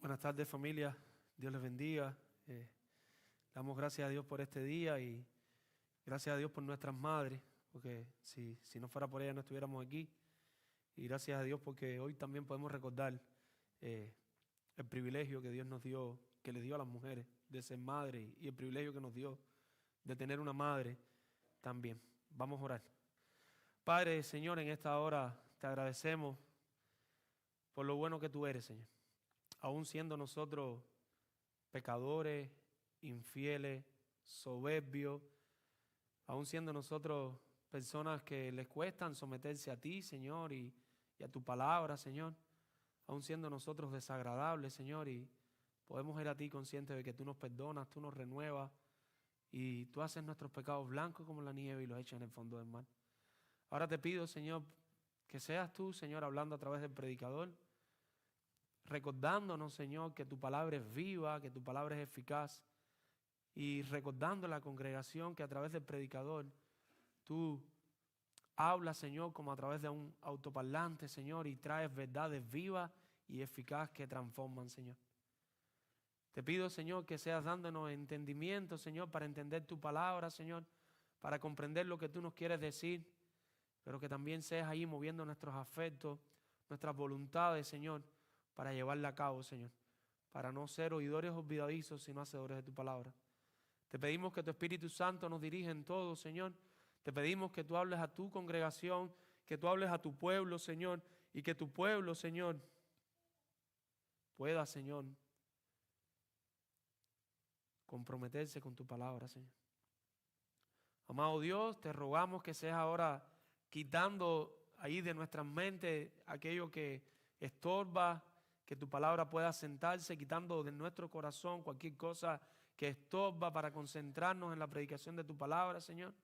Buenas tardes, familia. Dios les bendiga. Damos gracias a Dios por este día y gracias a Dios por nuestras madres, porque si no fuera por ellas no estuviéramos aquí. Y gracias a Dios porque hoy también podemos recordar el privilegio que Dios nos dio, que le dio a las mujeres de ser madre y el privilegio que nos dio de tener una madre también. Vamos a orar. Padre, Señor, en esta hora te agradecemos por lo bueno que tú eres, Señor. Aún siendo nosotros pecadores, infieles, soberbios, aún siendo nosotros personas que les cuestan someterse a ti, Señor, y a tu palabra, Señor, aún siendo nosotros desagradables, Señor, y podemos ir a ti conscientes de que tú nos perdonas, tú nos renuevas, y tú haces nuestros pecados blancos como la nieve y los echas en el fondo del mar. Ahora te pido, Señor, que seas tú, Señor, hablando a través del predicador, recordándonos, Señor, que tu palabra es viva, que tu palabra es eficaz, y recordando a la congregación que a través del predicador tú hablas, Señor, como a través de un autoparlante, Señor, y traes verdades vivas y eficaces que transforman, Señor. Te pido, Señor, que seas dándonos entendimiento, Señor, para entender tu palabra, Señor, para comprender lo que tú nos quieres decir, pero que también seas ahí moviendo nuestros afectos, nuestras voluntades, Señor, para llevarla a cabo, Señor, para no ser oidores olvidadizos, sino hacedores de tu palabra. Te pedimos que tu Espíritu Santo nos dirija en todo, Señor. Te pedimos que tú hables a tu congregación, que tú hables a tu pueblo, Señor, y que tu pueblo, Señor, pueda, Señor, comprometerse con tu palabra, Señor. Amado Dios, te rogamos que seas ahora quitando ahí de nuestras mentes aquello que estorba, que tu palabra pueda sentarse, quitando de nuestro corazón cualquier cosa que estorba para concentrarnos en la predicación de tu palabra, Señor.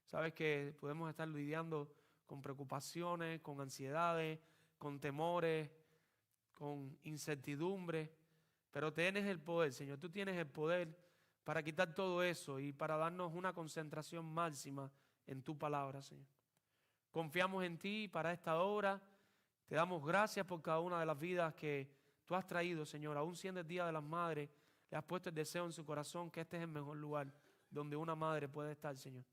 Sabes que podemos estar lidiando con preocupaciones, con ansiedades, con temores, con incertidumbre, pero tienes el poder, Señor. Tú tienes el poder para quitar todo eso y para darnos una concentración máxima en tu palabra, Señor. Confiamos en ti para esta hora. Te damos gracias por cada una de las vidas que tú has traído, Señor. Aún siendo el Día de las Madres, le has puesto el deseo en su corazón que este es el mejor lugar donde una madre puede estar, Señor.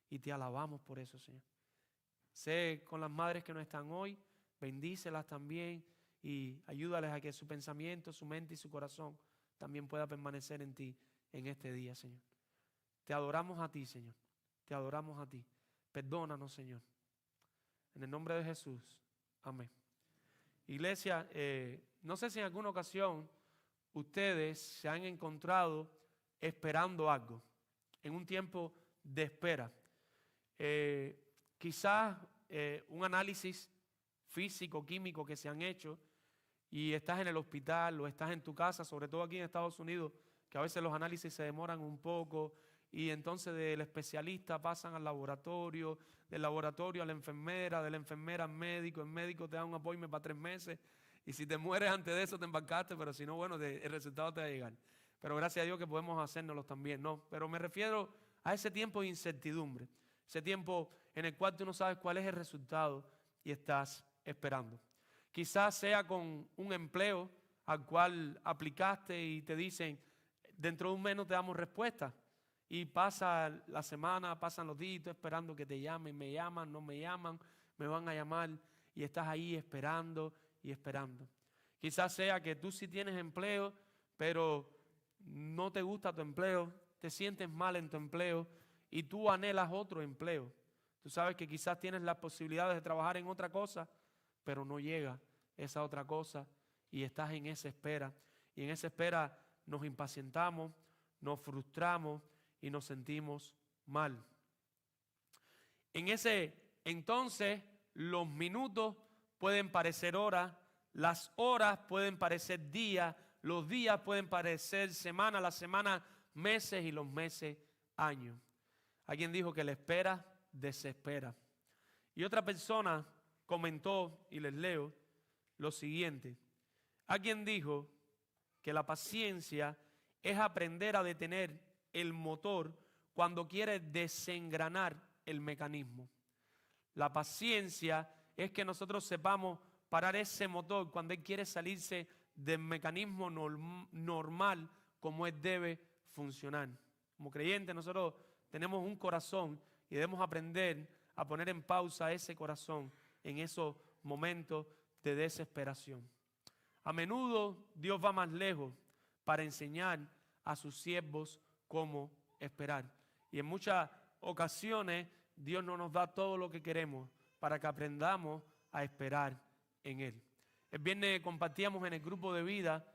Y te alabamos por eso, Señor. Sé con las madres que no están hoy, bendícelas también y ayúdales a que su pensamiento, su mente y su corazón también pueda permanecer en ti en este día, Señor. Te adoramos a ti, Señor. Te adoramos a ti. Perdónanos, Señor. En el nombre de Jesús. Amén. Iglesia, no sé si en alguna ocasión ustedes se han encontrado esperando algo, en un tiempo de espera. Quizás un análisis físico, químico que se han hecho y estás en el hospital o estás en tu casa, sobre todo aquí en Estados Unidos, que a veces los análisis se demoran un poco y entonces del especialista pasan al laboratorio, del laboratorio a la enfermera, de la enfermera al médico, el médico te da un appointment para 3 meses y si te mueres antes de eso te embarcaste, pero si no, bueno, el resultado te va a llegar. Pero gracias a Dios que podemos hacérnoslos también, ¿no? Pero me refiero a ese tiempo de incertidumbre, ese tiempo en el cual tú no sabes cuál es el resultado y estás esperando. Quizás sea con un empleo al cual aplicaste y te dicen, dentro de un mes no te damos respuesta. Y pasa la semana, pasan los días, tú esperando que te llamen, me llaman, no me llaman, me van a llamar y estás ahí esperando y esperando. Quizás sea que tú sí tienes empleo, pero no te gusta tu empleo, te sientes mal en tu empleo y tú anhelas otro empleo. Tú sabes que quizás tienes las posibilidades de trabajar en otra cosa, pero no llega esa otra cosa y estás en esa espera. Y en esa espera nos impacientamos, nos frustramos y nos sentimos mal. En ese entonces los minutos pueden parecer horas, las horas pueden parecer días, los días pueden parecer semanas, las semanas meses y los meses años. Alguien dijo que la espera desespera. Y otra persona comentó, y les leo, lo siguiente. Alguien dijo que la paciencia es aprender a detener el motor cuando quiere desengranar el mecanismo. La paciencia es que nosotros sepamos parar ese motor cuando él quiere salirse del mecanismo normal como Él debe funcionar. Como creyentes nosotros tenemos un corazón y debemos aprender a poner en pausa ese corazón en esos momentos de desesperación. A menudo Dios va más lejos para enseñar a sus siervos cómo esperar. Y en muchas ocasiones Dios no nos da todo lo que queremos para que aprendamos a esperar en Él. El viernes compartíamos en el grupo de vida,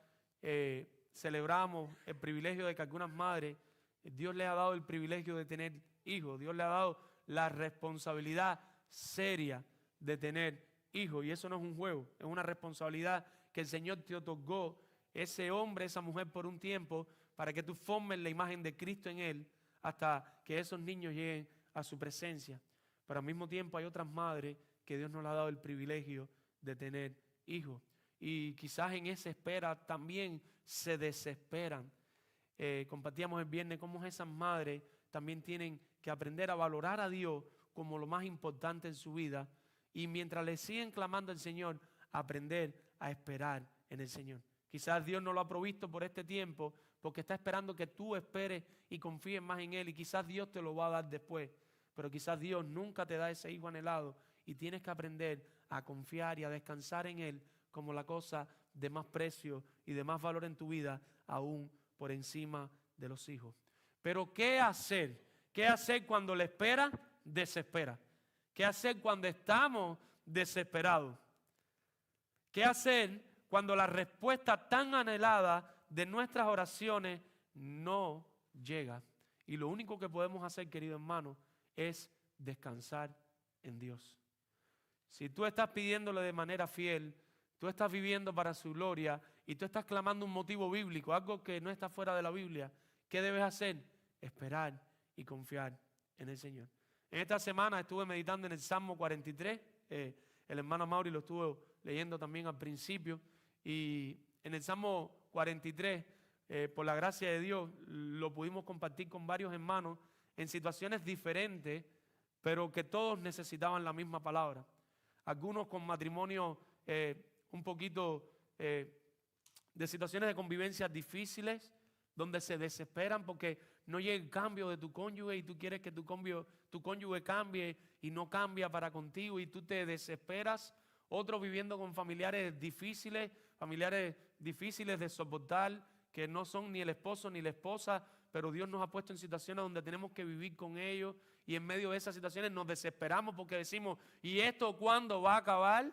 celebramos el privilegio de que algunas madres, Dios les ha dado el privilegio de tener hijos, Dios les ha dado la responsabilidad seria de tener hijos, y eso no es un juego, es una responsabilidad que el Señor te otorgó, ese hombre, esa mujer, por un tiempo, para que tú formes la imagen de Cristo en él, hasta que esos niños lleguen a su presencia. Pero al mismo tiempo hay otras madres que Dios nos ha dado el privilegio de tener hijos, y quizás en esa espera también se desesperan. Compartíamos el viernes cómo esas madres también tienen que aprender a valorar a Dios como lo más importante en su vida, y mientras le siguen clamando al Señor, aprender a esperar en el Señor. Quizás Dios no lo ha provisto por este tiempo porque está esperando que tú esperes y confíes más en Él, y quizás Dios te lo va a dar después, pero quizás Dios nunca te da ese hijo anhelado, y tienes que aprender a confiar y a descansar en Él como la cosa de más precio y de más valor en tu vida, aún por encima de los hijos. Pero ¿qué hacer? ¿Qué hacer cuando la espera desespera? ¿Qué hacer cuando estamos desesperados? ¿Qué hacer cuando la respuesta tan anhelada de nuestras oraciones no llega? Y lo único que podemos hacer, querido hermano, es descansar en Dios. Si tú estás pidiéndole de manera fiel, tú estás viviendo para su gloria y tú estás clamando un motivo bíblico, algo que no está fuera de la Biblia, ¿qué debes hacer? Esperar y confiar en el Señor. En esta semana estuve meditando en el Salmo 43, el hermano Mauri lo estuvo leyendo también al principio, y en el Salmo 43, por la gracia de Dios, lo pudimos compartir con varios hermanos en situaciones diferentes, pero que todos necesitaban la misma palabra. Algunos con matrimonio un poquito de situaciones de convivencia difíciles, donde se desesperan porque no llega el cambio de tu cónyuge y tú quieres que tu cónyuge cambie y no cambia para contigo y tú te desesperas. Otros viviendo con familiares difíciles de soportar, que no son ni el esposo ni la esposa, pero Dios nos ha puesto en situaciones donde tenemos que vivir con ellos, y en medio de esas situaciones nos desesperamos porque decimos, ¿y esto cuándo va a acabar?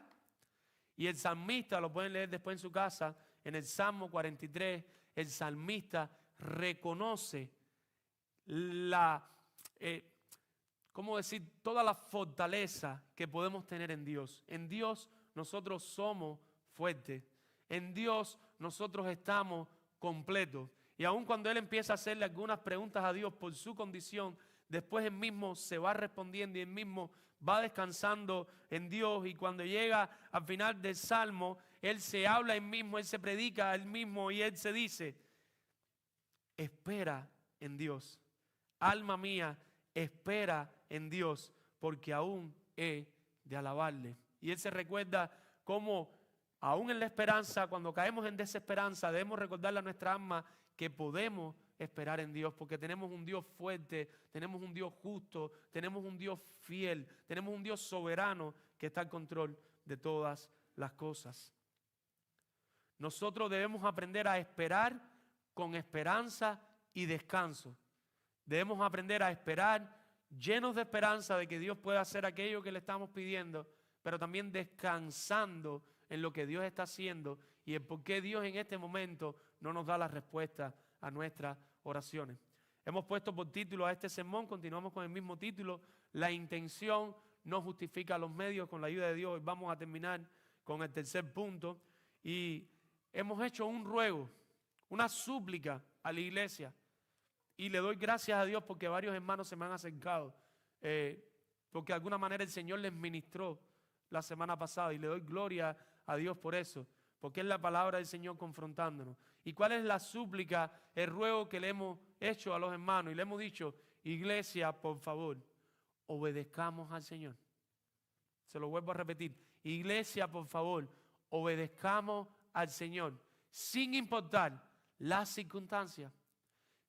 Y el salmista, lo pueden leer después en su casa, en el Salmo 43, el salmista reconoce toda la fortaleza que podemos tener en Dios. En Dios nosotros somos fuertes. En Dios nosotros estamos completos. Y aun cuando él empieza a hacerle algunas preguntas a Dios por su condición, después él mismo se va respondiendo y él mismo va descansando en Dios. Y cuando llega al final del Salmo, él se habla a él mismo, él se predica a él mismo y él se dice, espera en Dios. Alma mía, espera en Dios, porque aún he de alabarle. Y él se recuerda cómo aún en la esperanza, cuando caemos en desesperanza, debemos recordarle a nuestra alma que podemos esperar en Dios, porque tenemos un Dios fuerte, tenemos un Dios justo, tenemos un Dios fiel, tenemos un Dios soberano que está al control de todas las cosas. Nosotros debemos aprender a esperar con esperanza y descanso. Debemos aprender a esperar llenos de esperanza de que Dios pueda hacer aquello que le estamos pidiendo, pero también descansando en lo que Dios está haciendo y en por qué Dios en este momento no nos da la respuesta a nuestras oraciones. Hemos puesto por título a este sermón, continuamos con el mismo título, la intención no justifica los medios. Con la ayuda de Dios vamos a terminar con el tercer punto, y hemos hecho un ruego, una súplica a la iglesia, y le doy gracias a Dios porque varios hermanos se me han acercado, porque de alguna manera el Señor les ministró la semana pasada, y le doy gloria a Dios por eso, porque es la palabra del Señor confrontándonos. ¿Y cuál es la súplica, el ruego que le hemos hecho a los hermanos? Y le hemos dicho, iglesia, por favor, obedezcamos al Señor. Se lo vuelvo a repetir, iglesia, por favor, obedezcamos al Señor. sin importar las circunstancias.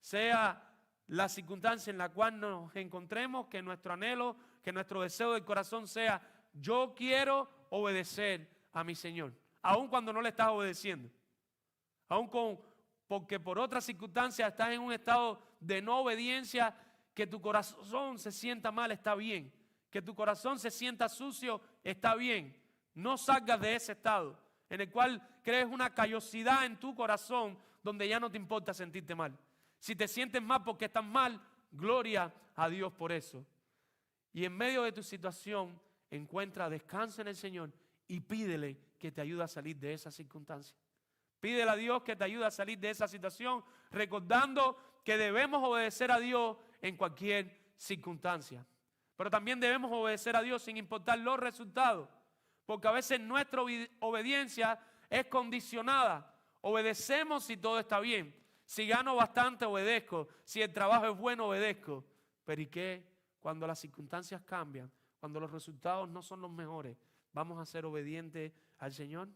Sea la circunstancia en la cual nos encontremos, que nuestro anhelo, que nuestro deseo del corazón sea: yo quiero obedecer a mi Señor, aun cuando no le estás obedeciendo, porque por otras circunstancias estás en un estado de no obediencia. Que tu corazón se sienta mal, está bien. Que tu corazón se sienta sucio, está bien. No salgas de ese estado en el cual crees una callosidad en tu corazón donde ya no te importa sentirte mal. Si te sientes mal porque estás mal, gloria a Dios por eso. Y en medio de tu situación, encuentra descanso en el Señor y pídele que te ayude a salir de esa circunstancia. Pídele a Dios que te ayude a salir de esa situación, recordando que debemos obedecer a Dios en cualquier circunstancia. Pero también debemos obedecer a Dios sin importar los resultados, porque a veces nuestra obediencia es condicionada. Obedecemos si todo está bien. Si gano bastante, obedezco. Si el trabajo es bueno, obedezco. Pero ¿y qué cuando las circunstancias cambian? Cuando los resultados no son los mejores, ¿vamos a ser obedientes al Señor?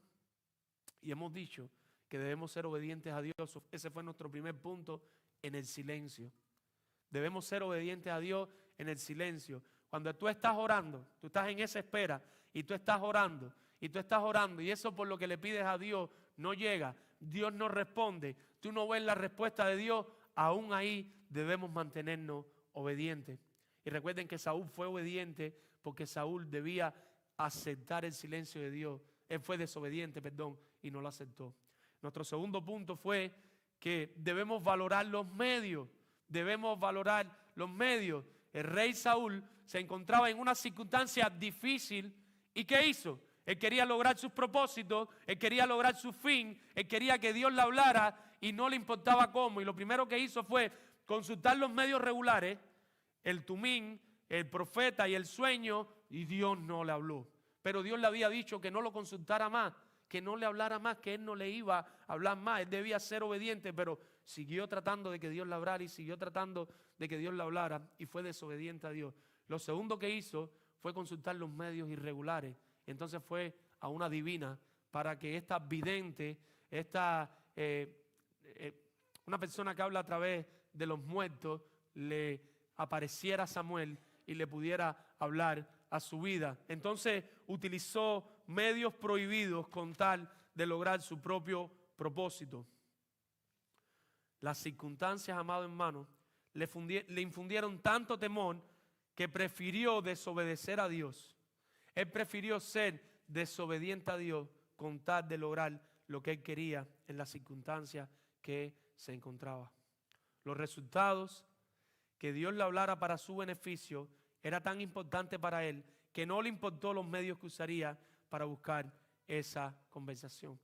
Y hemos dicho que debemos ser obedientes a Dios. Ese fue nuestro primer punto, en el silencio. Debemos ser obedientes a Dios en el silencio. Cuando tú estás orando, tú estás en esa espera y tú estás orando y tú estás orando y eso por lo que le pides a Dios no llega, Dios no responde, tú no ves la respuesta de Dios, aún ahí debemos mantenernos obedientes. Y recuerden que Saúl fue obediente porque Saúl debía aceptar el silencio de Dios. Él fue desobediente, y no lo aceptó. Nuestro segundo punto fue que debemos valorar los medios. Debemos valorar los medios. El rey Saúl se encontraba en una circunstancia difícil. ¿Y qué hizo? Él quería lograr sus propósitos, él quería lograr su fin, él quería que Dios le hablara y no le importaba cómo. Y lo primero que hizo fue consultar los medios regulares, el tumín, el profeta y el sueño, y Dios no le habló. Pero Dios le había dicho que no lo consultara más, que no le hablara más, que él no le iba a hablar más. Él debía ser obediente, pero siguió tratando de que Dios le hablara y siguió tratando de que Dios le hablara y fue desobediente a Dios. Lo segundo que hizo fue consultar los medios irregulares. Entonces fue a una divina para que esta vidente, una persona que habla a través de los muertos, le apareciera a Samuel y le pudiera hablar a su vida. Entonces utilizó medios prohibidos con tal de lograr su propio propósito. Las circunstancias, amado hermano, le infundieron tanto temor que prefirió desobedecer a Dios. Él prefirió ser desobediente a Dios con tal de lograr lo que él quería en las circunstancias que se encontraba. Los resultados, que Dios le hablara para su beneficio, era tan importante para él que no le importó los medios que usaría para buscar esa conversación.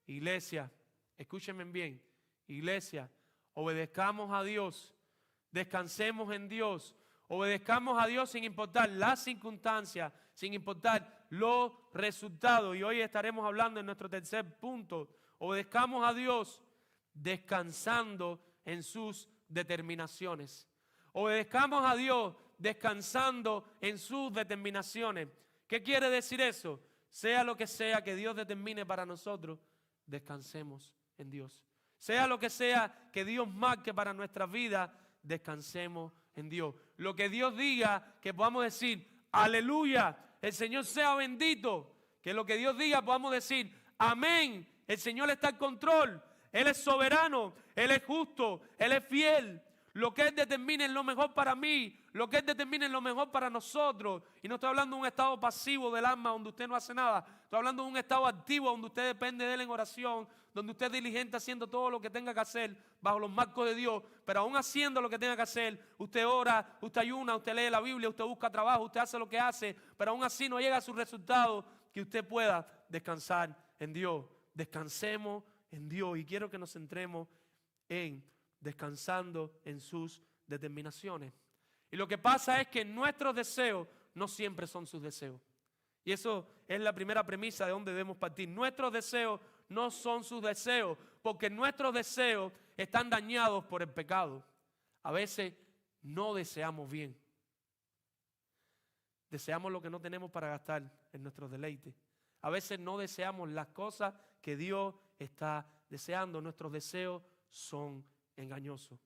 Iglesia, escúchenme bien. Iglesia, obedezcamos a Dios, descansemos en Dios, obedezcamos a Dios sin importar las circunstancias, sin importar los resultados. Y hoy estaremos hablando en nuestro tercer punto. Obedezcamos a Dios descansando en sus determinaciones. Obedezcamos a Dios descansando en sus determinaciones. ¿Qué quiere decir eso? Sea lo que sea que Dios determine para nosotros, descansemos en Dios. Sea lo que sea que Dios marque para nuestra vida, descansemos en Dios. Lo que Dios diga, que podamos decir, aleluya, el Señor sea bendito. Que lo que Dios diga podamos decir, amén, el Señor está en control. Él es soberano, Él es justo, Él es fiel. Lo que Él determine es lo mejor para mí, lo que Él determine es lo mejor para nosotros. Y no estoy hablando de un estado pasivo del alma donde usted no hace nada. Estoy hablando de un estado activo donde usted depende de Él en oración, donde usted es diligente haciendo todo lo que tenga que hacer bajo los marcos de Dios. Pero aún haciendo lo que tenga que hacer, usted ora, usted ayuna, usted lee la Biblia, usted busca trabajo, usted hace lo que hace. Pero aún así no llega a su resultado, que usted pueda descansar en Dios. Descansemos en Dios, y quiero que nos centremos en descansando en sus determinaciones. Y lo que pasa es que nuestros deseos no siempre son sus deseos. Y eso es la primera premisa de donde debemos partir. Nuestros deseos no son sus deseos, porque nuestros deseos están dañados por el pecado. A veces no deseamos bien. Deseamos lo que no tenemos para gastar en nuestros deleites. A veces no deseamos las cosas que Dios está deseando, nuestros deseos son engañosos.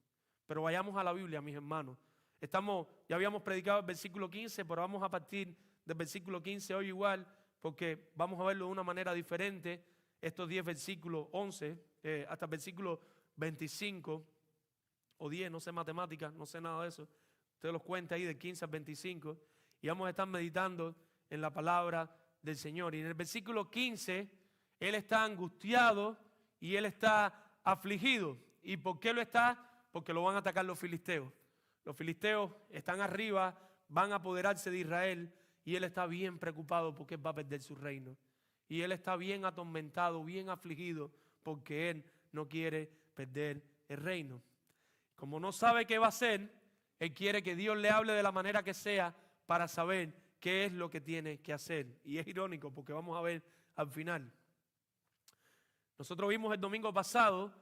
Pero vayamos a la Biblia, mis hermanos. Ya habíamos predicado el versículo 15, pero vamos a partir del versículo 15 hoy igual, porque vamos a verlo de una manera diferente. Estos 10 versículos, 11, hasta el versículo 25 o 10, no sé matemáticas, no sé nada de eso. Usted los cuenta ahí de 15 al 25 y vamos a estar meditando en la palabra del Señor. Y en el versículo 15, él está angustiado y él está afligido. ¿Y por qué lo está? Porque lo van a atacar los filisteos. Los filisteos están arriba, van a apoderarse de Israel y él está bien preocupado porque él va a perder su reino. Y él está bien atormentado, bien afligido porque él no quiere perder el reino. Como no sabe qué va a hacer, él quiere que Dios le hable de la manera que sea para saber qué es lo que tiene que hacer. Y es irónico porque vamos a ver al final. Nosotros vimos el domingo pasado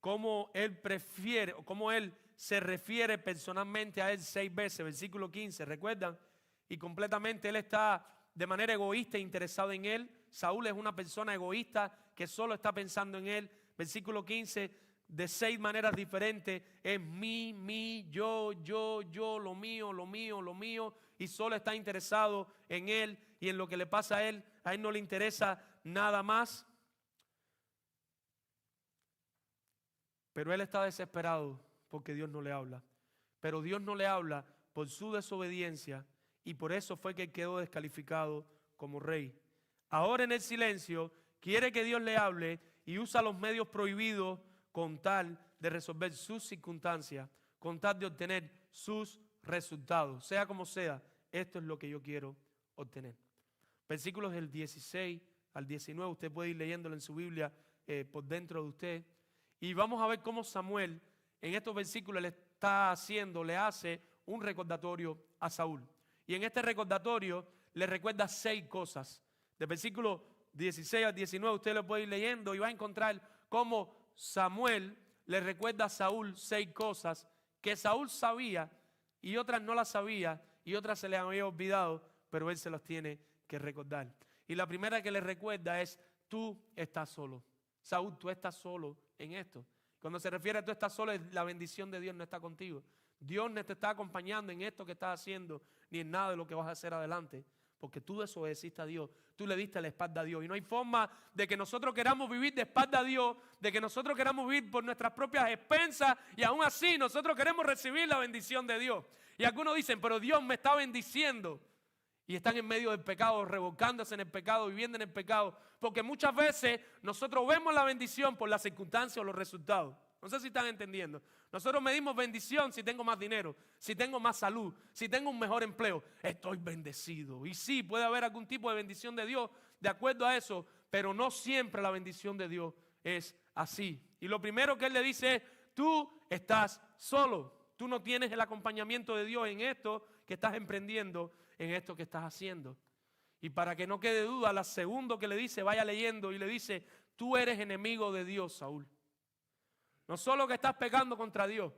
cómo él prefiere, o cómo él se refiere personalmente a él 6 veces, versículo 15, ¿recuerdan? Y completamente él está de manera egoísta interesado en él. Saúl es una persona egoísta que solo está pensando en él. Versículo 15, de 6 maneras diferentes, es mí, yo, lo mío, y solo está interesado en él y en lo que le pasa a él no le interesa nada más. Pero él está desesperado porque Dios no le habla. Pero Dios no le habla por su desobediencia y por eso fue que quedó descalificado como rey. Ahora en el silencio quiere que Dios le hable y usa los medios prohibidos con tal de resolver sus circunstancias, con tal de obtener sus resultados. Sea como sea, esto es lo que yo quiero obtener. Versículos del 16 al 19, usted puede ir leyéndolo en su Biblia por dentro de usted. Y vamos a ver cómo Samuel en estos versículos le hace un recordatorio a Saúl. Y en este recordatorio le recuerda 6 cosas. Del versículo 16 al 19 usted lo puede ir leyendo y va a encontrar cómo Samuel le recuerda a Saúl 6 cosas que Saúl sabía y otras no las sabía y otras se le había olvidado, pero él se las tiene que recordar. Y la primera que le recuerda es: tú estás solo. Saúl, tú estás solo en esto. Cuando se refiere a tú estás solo, la bendición de Dios no está contigo. Dios no te está acompañando en esto que estás haciendo, ni en nada de lo que vas a hacer adelante. Porque tú desobedeciste a Dios, tú le diste la espalda a Dios. Y no hay forma de que nosotros queramos vivir de espalda a Dios, de que nosotros queramos vivir por nuestras propias expensas y aún así nosotros queremos recibir la bendición de Dios. Y algunos dicen, pero Dios me está bendiciendo. Y están en medio del pecado, revolcándose en el pecado, viviendo en el pecado. Porque muchas veces nosotros vemos la bendición por las circunstancias o los resultados. No sé si están entendiendo. Nosotros medimos bendición si tengo más dinero, si tengo más salud, si tengo un mejor empleo. Estoy bendecido. Y sí, puede haber algún tipo de bendición de Dios de acuerdo a eso, pero no siempre la bendición de Dios es así. Y lo primero que él le dice es: tú estás solo. Tú no tienes el acompañamiento de Dios en esto que estás emprendiendo, en esto que estás haciendo. Y para que no quede duda, la segunda que le dice, vaya leyendo y le dice: tú eres enemigo de Dios, Saúl. No solo que estás pecando contra Dios,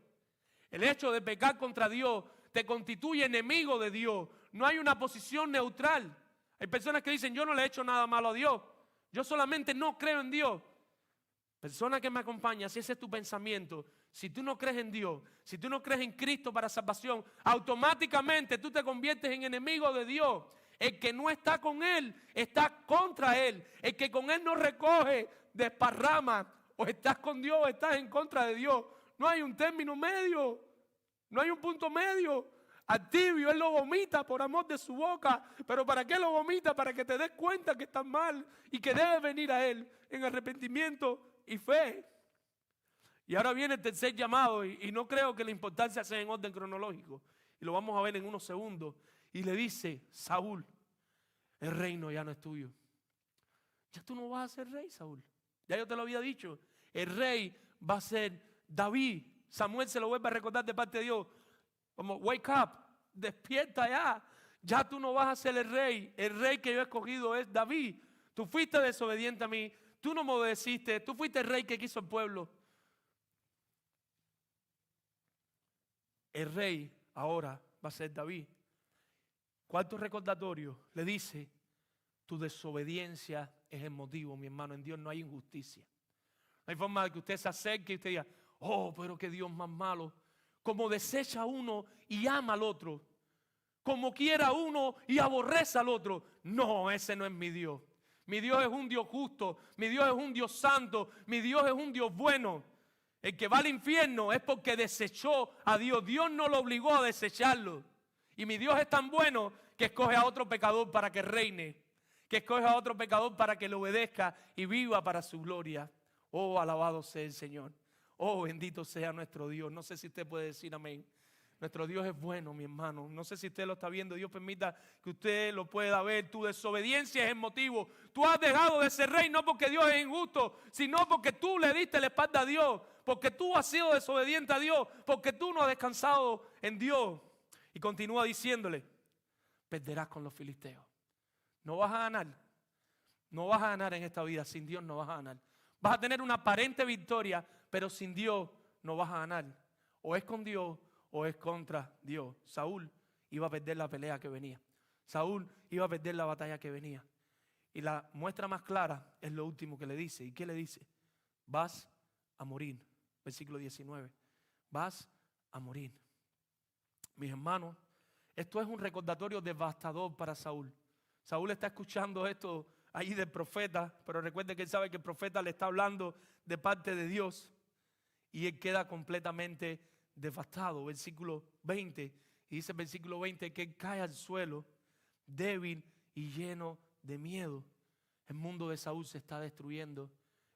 el hecho de pecar contra Dios te constituye enemigo de Dios. No hay una posición neutral. Hay personas que dicen: yo no le he hecho nada malo a Dios, yo solamente no creo en Dios. Persona que me acompaña, si ese es tu pensamiento, si tú no crees en Dios, si tú no crees en Cristo para salvación, automáticamente tú te conviertes en enemigo de Dios. El que no está con Él, está contra Él. El que con Él no recoge, desparrama. O estás con Dios o estás en contra de Dios. No hay un término medio. No hay un punto medio. Al tibio Él lo vomita por amor de su boca. ¿Pero para qué lo vomita? Para que te des cuenta que estás mal y que debes venir a Él en arrepentimiento y fe. Y ahora viene el tercer llamado, y no creo que la importancia sea en orden cronológico, y lo vamos a ver en unos segundos. Y le dice: Saúl, el reino ya no es tuyo. Ya tú no vas a ser rey, Saúl. Ya yo te lo había dicho. El rey va a ser David. Samuel se lo vuelve a recordar de parte de Dios, como: wake up, despierta ya. Ya tú no vas a ser el rey. El rey que yo he escogido es David. Tú fuiste desobediente a mí. Tú no me obedeciste. Tú fuiste el rey que quiso el pueblo. El rey ahora va a ser David. Cuarto recordatorio, le dice: tu desobediencia es el motivo, mi hermano. En Dios no hay injusticia. No hay forma de que usted se acerque y usted diga, oh, pero qué Dios más malo. Como desecha uno y ama al otro. Como quiera uno y aborrece al otro. No, ese no es mi Dios. Mi Dios es un Dios justo. Mi Dios es un Dios santo. Mi Dios es un Dios bueno. El que va al infierno es porque desechó a Dios. Dios no lo obligó a desecharlo. Y mi Dios es tan bueno que escoge a otro pecador para que reine. Que escoge a otro pecador para que le obedezca y viva para su gloria. Oh, alabado sea el Señor. Oh, bendito sea nuestro Dios. No sé si usted puede decir amén. Nuestro Dios es bueno, mi hermano. No sé si usted lo está viendo. Dios permita que usted lo pueda ver. Tu desobediencia es el motivo. Tú has dejado de ser rey no porque Dios es injusto, sino porque tú le diste la espalda a Dios. Porque tú has sido desobediente a Dios. Porque tú no has descansado en Dios. Y continúa diciéndole, perderás con los filisteos. No vas a ganar. No vas a ganar en esta vida. Sin Dios no vas a ganar. Vas a tener una aparente victoria, pero sin Dios no vas a ganar. O es con Dios o es contra Dios. Saúl iba a perder la pelea que venía. Saúl iba a perder la batalla que venía. Y la muestra más clara es lo último que le dice. ¿Y qué le dice? Vas a morir. Versículo 19. Vas a morir. Mis hermanos, esto es un recordatorio devastador para Saúl. Saúl está escuchando esto ahí del profeta, pero recuerde que él sabe que el profeta le está hablando de parte de Dios y él queda completamente devastado. Versículo 20, y dice el versículo 20 que él cae al suelo débil y lleno de miedo. El mundo de Saúl se está destruyendo,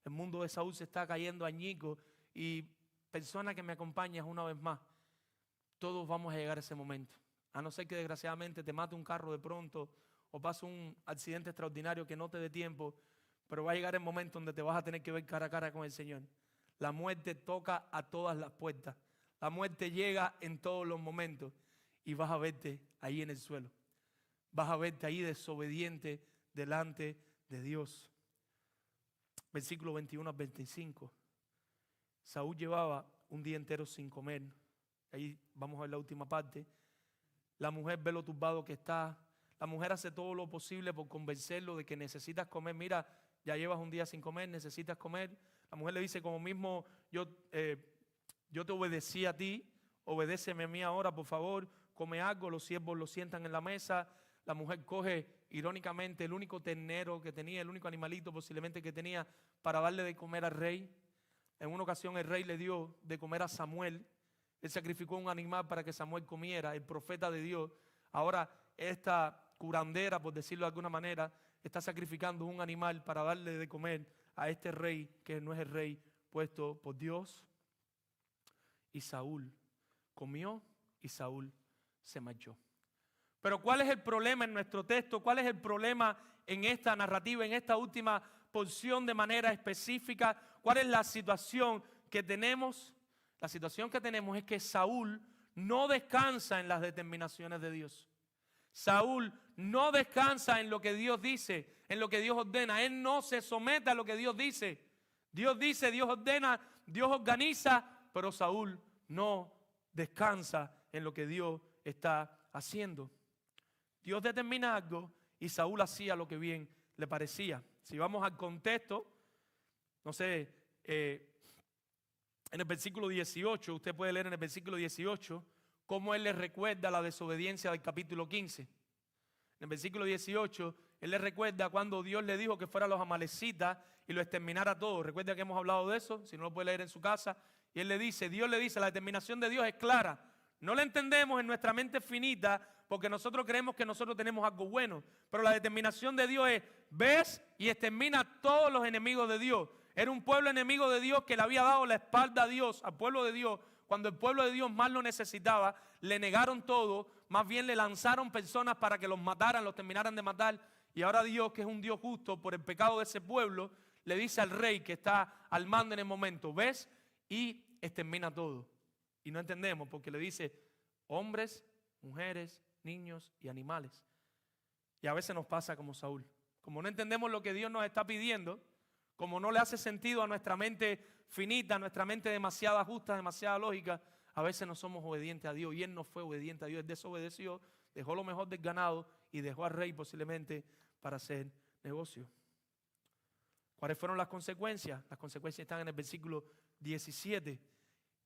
el mundo de Saúl se está cayendo añicos y persona que me acompañas una vez más, todos vamos a llegar a ese momento. A no ser que desgraciadamente te mate un carro de pronto o pase un accidente extraordinario que no te dé tiempo, pero va a llegar el momento donde te vas a tener que ver cara a cara con el Señor. La muerte toca a todas las puertas. La muerte llega en todos los momentos y vas a verte ahí en el suelo. Vas a verte ahí desobediente delante de Dios. Versículo 21 al 25. Saúl llevaba un día entero sin comer. Ahí vamos a ver la última parte. La mujer ve lo turbado que está. La mujer hace todo lo posible por convencerlo de que necesitas comer. Mira, ya llevas un día sin comer, necesitas comer. La mujer le dice, como mismo yo te obedecí a ti, obedéceme a mí ahora, por favor, come algo. Los siervos lo sientan en la mesa. La mujer coge, irónicamente, el único ternero que tenía, el único animalito posiblemente que tenía para darle de comer al rey. En una ocasión el rey le dio de comer a Samuel. Él sacrificó un animal para que Samuel comiera, el profeta de Dios. Ahora esta curandera, por decirlo de alguna manera, está sacrificando un animal para darle de comer a este rey que no es el rey puesto por Dios. Y Saúl comió y Saúl se marchó. Pero ¿cuál es el problema en nuestro texto? ¿Cuál es el problema en esta narrativa, en esta última porción de manera específica? ¿Cuál es la situación que tenemos? La situación que tenemos es que Saúl no descansa en las determinaciones de Dios. Saúl no descansa en lo que Dios dice, en lo que Dios ordena. Él no se somete a lo que Dios dice. Dios dice, Dios ordena, Dios organiza, pero Saúl no descansa en lo que Dios está haciendo. Dios determina algo y Saúl hacía lo que bien le parecía. Si vamos al contexto, no sé, en el versículo 18, usted puede leer en el versículo 18 cómo él le recuerda la desobediencia del capítulo 15. En el versículo 18, él le recuerda cuando Dios le dijo que fuera a los amalecitas y lo exterminara a todos. Recuerda que hemos hablado de eso, si no lo puede leer en su casa. Y él le dice, Dios le dice, la determinación de Dios es clara. No la entendemos en nuestra mente finita porque nosotros creemos que nosotros tenemos algo bueno. Pero la determinación de Dios es, ves y extermina a todos los enemigos de Dios. Era un pueblo enemigo de Dios que le había dado la espalda a Dios, al pueblo de Dios. Cuando el pueblo de Dios más lo necesitaba, le negaron todo, más bien le lanzaron personas para que los mataran, los terminaran de matar. Y ahora Dios, que es un Dios justo por el pecado de ese pueblo, le dice al rey que está al mando en el momento, ves y extermina todo. Y no entendemos porque le dice hombres, mujeres, niños y animales. Y a veces nos pasa como Saúl. Como no entendemos lo que Dios nos está pidiendo, como no le hace sentido a nuestra mente finita, a nuestra mente demasiado justa, demasiado lógica, a veces no somos obedientes a Dios. Y él no fue obediente a Dios, él desobedeció, dejó lo mejor del ganado y dejó al rey posiblemente para hacer negocio. ¿Cuáles fueron las consecuencias? Las consecuencias están en el versículo 17.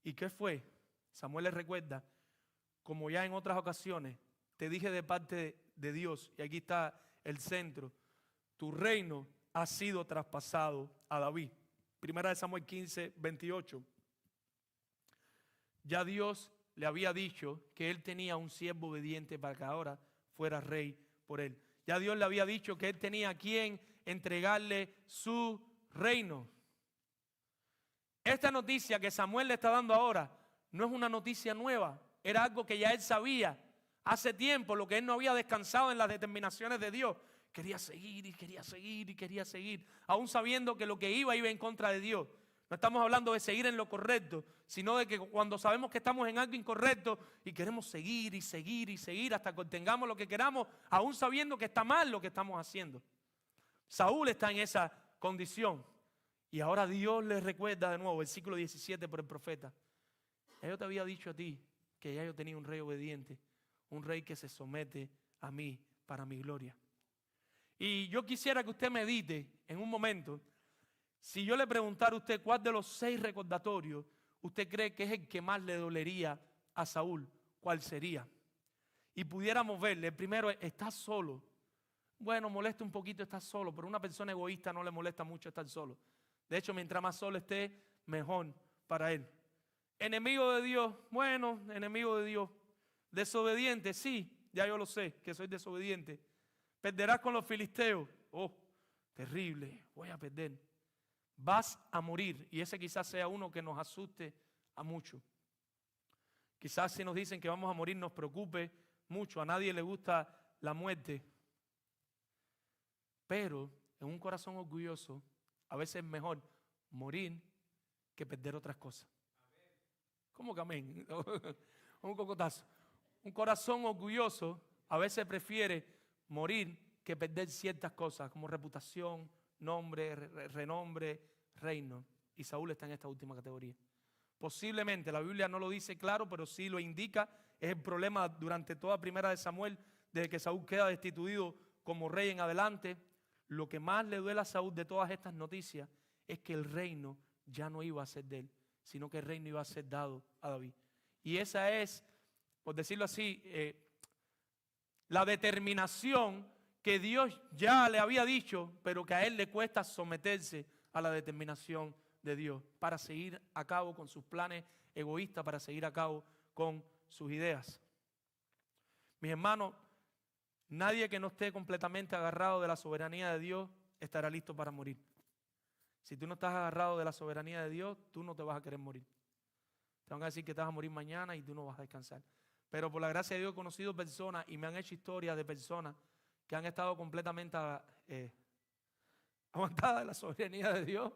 ¿Y qué fue? Samuel le recuerda, como ya en otras ocasiones, te dije de parte de Dios, y aquí está el centro, tu reino ha sido traspasado a David. Primera de Samuel 15, 28. Ya Dios le había dicho que él tenía un siervo obediente para que ahora fuera rey por él. Ya Dios le había dicho que él tenía a quien entregarle su reino. Esta noticia que Samuel le está dando ahora no es una noticia nueva, era algo que ya él sabía hace tiempo, lo que él no había descansado en las determinaciones de Dios. Quería seguir y quería seguir y quería seguir, aún sabiendo que lo que iba en contra de Dios. No estamos hablando de seguir en lo correcto, sino de que cuando sabemos que estamos en algo incorrecto y queremos seguir y seguir y seguir hasta que obtengamos lo que queramos, aún sabiendo que está mal lo que estamos haciendo. Saúl está en esa condición. Y ahora Dios le recuerda de nuevo, versículo 17 por el profeta. Ya yo te había dicho a ti que ya yo tenía un rey obediente, un rey que se somete a mí para mi gloria. Y yo quisiera que usted medite en un momento, si yo le preguntara a usted cuál de los 6 recordatorios usted cree que es el que más le dolería a Saúl, ¿cuál sería? Y pudiéramos verle, el primero es, ¿estás solo? Bueno, molesta un poquito estar solo, pero a una persona egoísta no le molesta mucho estar solo. De hecho, mientras más solo esté, mejor para él. Enemigo de Dios, bueno, enemigo de Dios. Desobediente, sí, ya yo lo sé, que soy desobediente. Perderás con los filisteos. Oh, terrible, voy a perder. Vas a morir, y ese quizás sea uno que nos asuste a muchos. Quizás si nos dicen que vamos a morir nos preocupe mucho, a nadie le gusta la muerte. Pero en un corazón orgulloso, a veces es mejor morir que perder otras cosas. ¿Cómo que amén? Un cocotazo. Un corazón orgulloso a veces prefiere morir que perder ciertas cosas como reputación, nombre, renombre, reino. Y Saúl está en esta última categoría. Posiblemente, la Biblia no lo dice claro, pero sí lo indica. Es el problema durante toda primera de Samuel, desde que Saúl queda destituido como rey en adelante. Lo que más le duele a Saúl de todas estas noticias es que el reino ya no iba a ser de él, sino que el reino iba a ser dado a David. Y esa es, por decirlo así, la determinación que Dios ya le había dicho, pero que a él le cuesta someterse a la determinación de Dios para seguir a cabo con sus planes egoístas, para seguir a cabo con sus ideas. Mis hermanos, nadie que no esté completamente agarrado de la soberanía de Dios estará listo para morir. Si tú no estás agarrado de la soberanía de Dios, tú no te vas a querer morir. Te van a decir que te vas a morir mañana y tú no vas a descansar. Pero por la gracia de Dios he conocido personas y me han hecho historias de personas que han estado completamente aguantadas de la soberanía de Dios.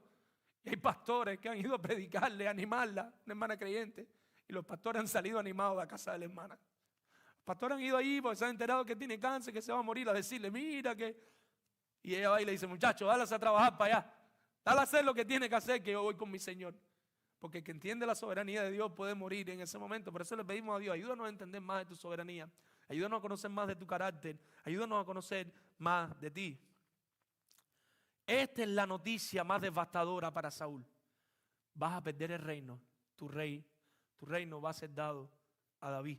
Y hay pastores que han ido a predicarle, a animarla, una hermana creyente, y los pastores han salido animados de la casa de la hermana. Los pastores han ido ahí porque se han enterado que tiene cáncer, que se va a morir, a decirle, mira que... Y ella va y le dice, muchacho, dale a trabajar para allá. Dale a hacer lo que tiene que hacer, que yo voy con mi Señor. Porque el que entiende la soberanía de Dios puede morir en ese momento. Por eso le pedimos a Dios, ayúdanos a entender más de tu soberanía. Ayúdanos a conocer más de tu carácter. Ayúdanos a conocer más de ti. Esta es la noticia más devastadora para Saúl. Vas a perder el reino. Tu reino va a ser dado a David.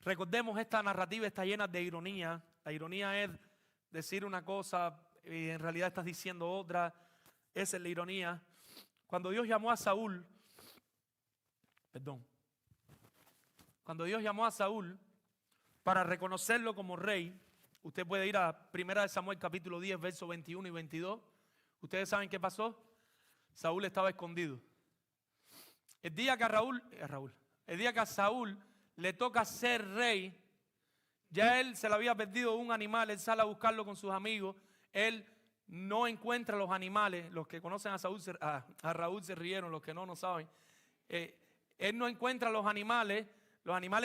Recordemos, esta narrativa está llena de ironía. La ironía es decir una cosa y en realidad estás diciendo otra. Esa es la ironía. Cuando Dios llamó a Saúl, cuando Dios llamó a Saúl para reconocerlo como rey, usted puede ir a 1 Samuel capítulo 10, versos 21 y 22. Ustedes saben qué pasó. Saúl estaba escondido. El día que a Saúl le toca ser rey, ya él se le había perdido un animal, él sale a buscarlo con sus amigos, él no encuentra los animales. Los que conocen a Raúl se rieron, los que no saben. Él no encuentra los animales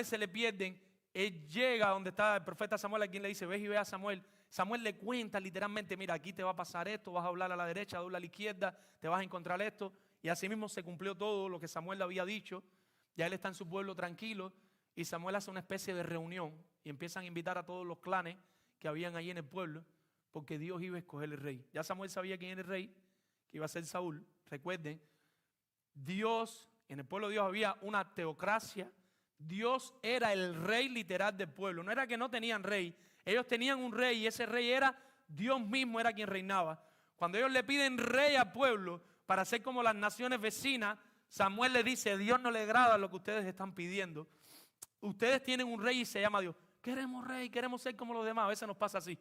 se le pierden. Él llega donde está el profeta Samuel, a quien le dice, ve y ve a Samuel. Samuel le cuenta literalmente, mira, aquí te va a pasar esto, vas a doblar a la derecha, dobla a la izquierda, te vas a encontrar esto. Y así mismo se cumplió todo lo que Samuel le había dicho. Ya él está en su pueblo tranquilo y Samuel hace una especie de reunión y empiezan a invitar a todos los clanes que habían allí en el pueblo porque Dios iba a escoger el rey. Ya Samuel sabía quién era el rey, que iba a ser Saúl. Recuerden, Dios, en el pueblo de Dios había una teocracia. Dios era el rey literal del pueblo. No era que no tenían rey. Ellos tenían un rey y ese rey era Dios mismo, era quien reinaba. Cuando ellos le piden rey al pueblo para ser como las naciones vecinas, Samuel le dice, Dios no le agrada lo que ustedes están pidiendo. Ustedes tienen un rey y se llama Dios. Queremos rey, queremos ser como los demás. A veces nos pasa así.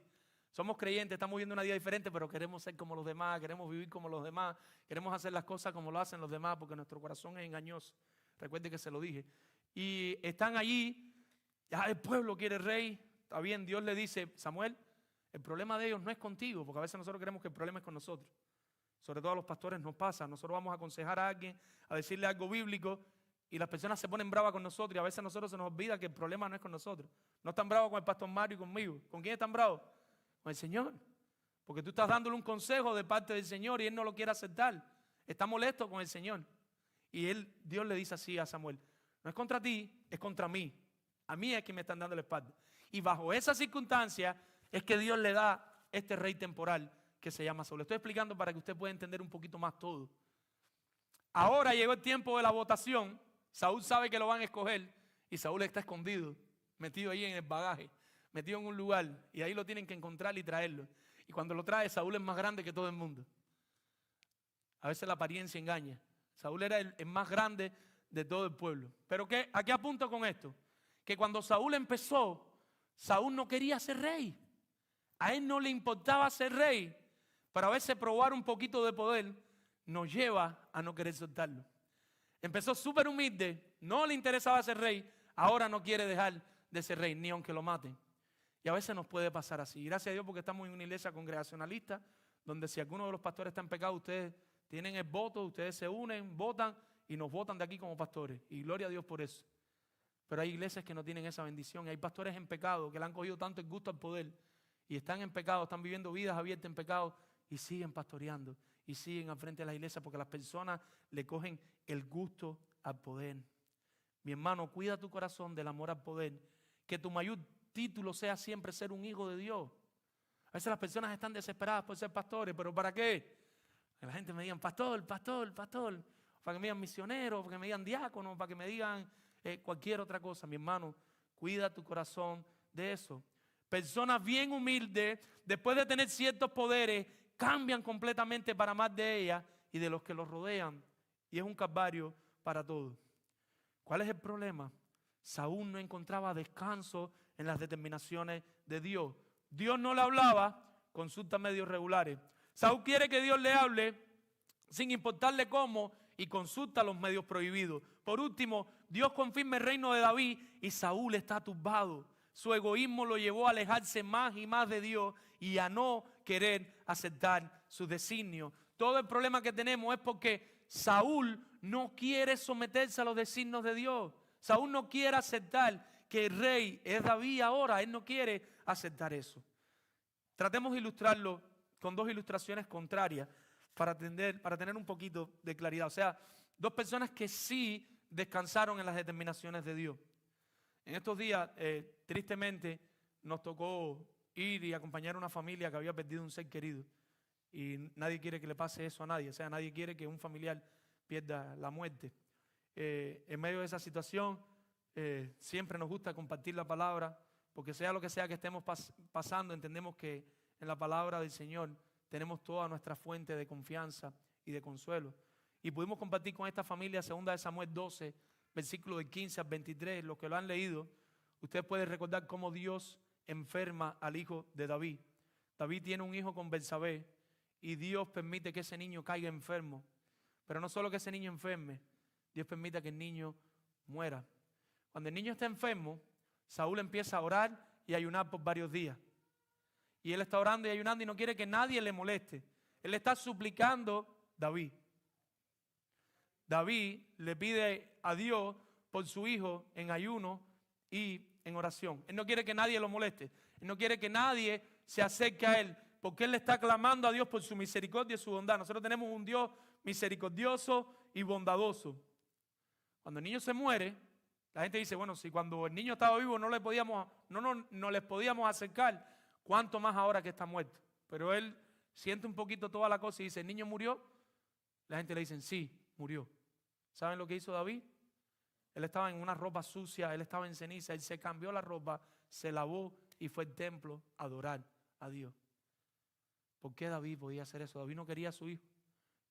Somos creyentes, estamos viviendo una vida diferente, pero queremos ser como los demás, queremos vivir como los demás, queremos hacer las cosas como lo hacen los demás, porque nuestro corazón es engañoso. Recuerde que se lo dije. Y están allí, ya el pueblo quiere rey. Está bien, Dios le dice, Samuel, el problema de ellos no es contigo, porque a veces nosotros creemos que el problema es con nosotros. Sobre todo a los pastores nos pasa. Nosotros vamos a aconsejar a alguien, a decirle algo bíblico, y las personas se ponen bravas con nosotros, y a veces a nosotros se nos olvida que el problema no es con nosotros. No están bravos con el pastor Mario y conmigo. ¿Con quién están bravos? Con el Señor. Porque tú estás dándole un consejo de parte del Señor y Él no lo quiere aceptar. Está molesto con el Señor. Y Dios le dice así a Samuel, no es contra ti, es contra mí. A mí es que me están dando la espalda. Y bajo esa circunstancia es que Dios le da este rey temporal que se llama Saúl. Estoy explicando para que usted pueda entender un poquito más todo. Ahora llegó el tiempo de la votación. Saúl sabe que lo van a escoger y Saúl está escondido, metido ahí en el bagaje, metido en un lugar, y ahí lo tienen que encontrar y traerlo. Y cuando lo trae, Saúl es más grande que todo el mundo. A veces la apariencia engaña. Saúl era el más grande de todo el pueblo. Pero ¿a qué apunto con esto? Que cuando Saúl empezó, Saúl no quería ser rey. A él no le importaba ser rey, pero a veces probar un poquito de poder nos lleva a no querer soltarlo. Empezó súper humilde, no le interesaba ser rey, ahora no quiere dejar de ser rey, ni aunque lo maten. Y a veces nos puede pasar así. Gracias a Dios porque estamos en una iglesia congregacionalista, donde si alguno de los pastores está en pecado, ustedes tienen el voto, ustedes se unen, votan y nos votan de aquí como pastores. Y gloria a Dios por eso. Pero hay iglesias que no tienen esa bendición y hay pastores en pecado que le han cogido tanto el gusto al poder y están en pecado, están viviendo vidas abiertas en pecado y siguen pastoreando y siguen al frente de la iglesia porque las personas le cogen el gusto al poder. Mi hermano, cuida tu corazón del amor al poder, que tu mayor título sea siempre ser un hijo de Dios. A veces las personas están desesperadas por ser pastores, pero ¿para qué? Que la gente me diga pastor, pastor, pastor, para que me digan misionero, para que me digan diácono, para que me digan cualquier otra cosa. Mi hermano, cuida tu corazón de eso. Personas bien humildes, después de tener ciertos poderes, cambian completamente para más de ellas y de los que los rodean. Y es un calvario para todos. ¿Cuál es el problema? Saúl no encontraba descanso en las determinaciones de Dios. Dios no le hablaba, consultas medios regulares. Saúl quiere que Dios le hable sin importarle cómo y consulta los medios prohibidos. Por último, Dios confirma el reino de David y Saúl está turbado. Su egoísmo lo llevó a alejarse más y más de Dios y a no querer aceptar su designio. Todo el problema que tenemos es porque Saúl no quiere someterse a los designios de Dios. Saúl no quiere aceptar que el rey es David ahora. Él no quiere aceptar eso. Tratemos de ilustrarlo con dos ilustraciones contrarias para tener un poquito de claridad. O sea, dos personas que sí descansaron en las determinaciones de Dios. En estos días, tristemente, nos tocó ir y acompañar a una familia que había perdido un ser querido. Y nadie quiere que le pase eso a nadie. O sea, nadie quiere que un familiar pierda la muerte. En medio de esa situación, siempre nos gusta compartir la palabra, porque sea lo que sea que estemos pasando, entendemos que en la palabra del Señor tenemos toda nuestra fuente de confianza y de consuelo. Y pudimos compartir con esta familia 2 Samuel 12, versículo del 15 al 23. Los que lo han leído, usted puede recordar cómo Dios enferma al hijo de David. David tiene un hijo con Betsabé y Dios permite que ese niño caiga enfermo. Pero no solo que ese niño enferme, Dios permite que el niño muera. Cuando el niño está enfermo, Saúl empieza a orar y ayunar por varios días. Y él está orando y ayunando y no quiere que nadie le moleste. Él está suplicando a David. David le pide a Dios por su hijo en ayuno y en oración. Él no quiere que nadie lo moleste. Él no quiere que nadie se acerque a él, porque él le está clamando a Dios por su misericordia y su bondad. Nosotros tenemos un Dios misericordioso y bondadoso. Cuando el niño se muere, la gente dice, bueno, si cuando el niño estaba vivo no les podíamos acercar, ¿cuánto más ahora que está muerto? pero él siente un poquito toda la cosa y dice, ¿el niño murió? La gente le dice, sí, murió. ¿Saben lo que hizo David? Él estaba en una ropa sucia, él estaba en ceniza, él se cambió la ropa, se lavó y fue al templo a adorar a Dios. ¿Por qué David podía hacer eso? David no quería a su hijo.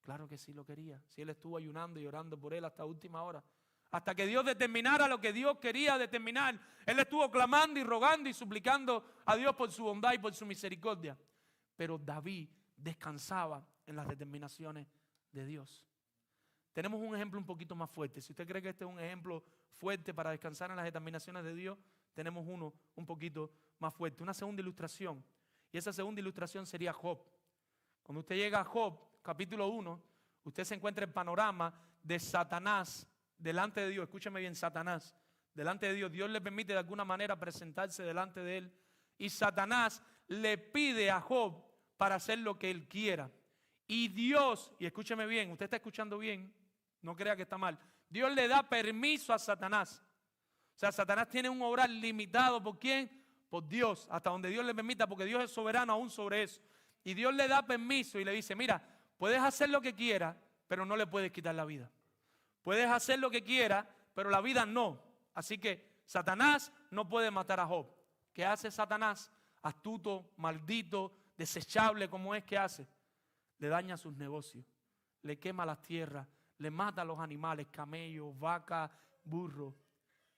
Claro que sí lo quería. Si él estuvo ayunando y orando por él hasta última hora. Hasta que Dios determinara lo que Dios quería determinar. Él estuvo clamando y rogando y suplicando a Dios por su bondad y por su misericordia. Pero David descansaba en las determinaciones de Dios. Tenemos un ejemplo un poquito más fuerte. Si usted cree que este es un ejemplo fuerte para descansar en las determinaciones de Dios, tenemos uno un poquito más fuerte. Una segunda ilustración. Y esa segunda ilustración sería Job. Cuando usted llega a Job, capítulo 1, usted se encuentra el panorama de Satanás delante de Dios. Escúcheme bien, Satanás delante de Dios. Dios le permite de alguna manera presentarse delante de él. Y Satanás le pide a Job para hacer lo que él quiera. Y Dios, y escúcheme bien, usted está escuchando bien, no crea que está mal. Dios le da permiso a Satanás. O sea, Satanás tiene un obrar limitado. ¿Por quién? Por Dios, hasta donde Dios le permita, porque Dios es soberano aún sobre eso. Y Dios le da permiso y le dice, mira, puedes hacer lo que quieras, pero no le puedes quitar la vida. Puedes hacer lo que quieras, pero la vida no. Así que Satanás no puede matar a Job. ¿Qué hace Satanás? Astuto, maldito, desechable como es, ¿qué hace? Le daña sus negocios, le quema las tierras, le mata a los animales, camellos, vacas, burros.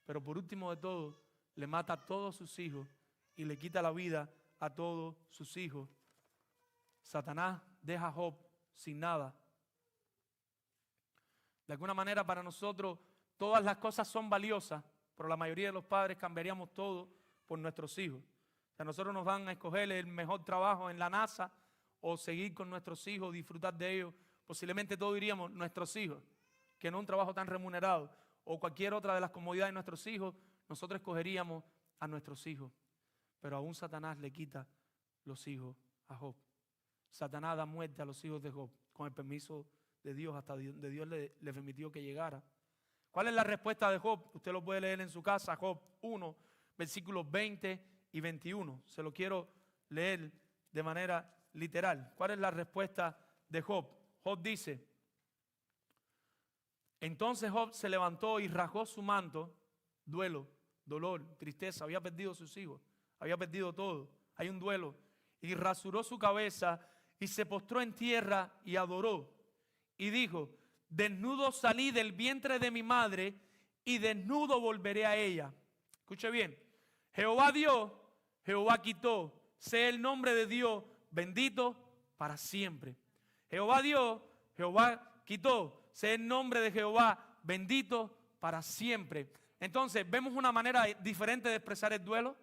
Pero por último de todo, le mata a todos sus hijos y le quita la vida a todos sus hijos. Satanás deja a Job sin nada. De alguna manera para nosotros todas las cosas son valiosas, pero la mayoría de los padres cambiaríamos todo por nuestros hijos. O sea, nosotros nos van a escoger el mejor trabajo en la NASA o seguir con nuestros hijos, disfrutar de ellos. Posiblemente todos diríamos nuestros hijos, que no un trabajo tan remunerado o cualquier otra de las comodidades de nuestros hijos, nosotros escogeríamos a nuestros hijos. Pero aún Satanás le quita los hijos a Job. Satanás da muerte a los hijos de Job con el permiso de Dios, hasta donde Dios le permitió que llegara. ¿Cuál es la respuesta de Job? Usted lo puede leer en su casa, Job 1, versículos 20 y 21. Se lo quiero leer de manera literal. ¿Cuál es la respuesta de Job? Job dice, entonces Job se levantó y rasgó su manto, duelo, dolor, tristeza, había perdido sus hijos, había perdido todo, hay un duelo, y rasuró su cabeza y se postró en tierra y adoró, y dijo, desnudo salí del vientre de mi madre y desnudo volveré a ella. Escuche bien, Jehová dio, Jehová quitó, sea el nombre de Dios bendito para siempre. Jehová dio, Jehová quitó, sea el nombre de Jehová bendito para siempre. Entonces vemos una manera diferente de expresar el duelo.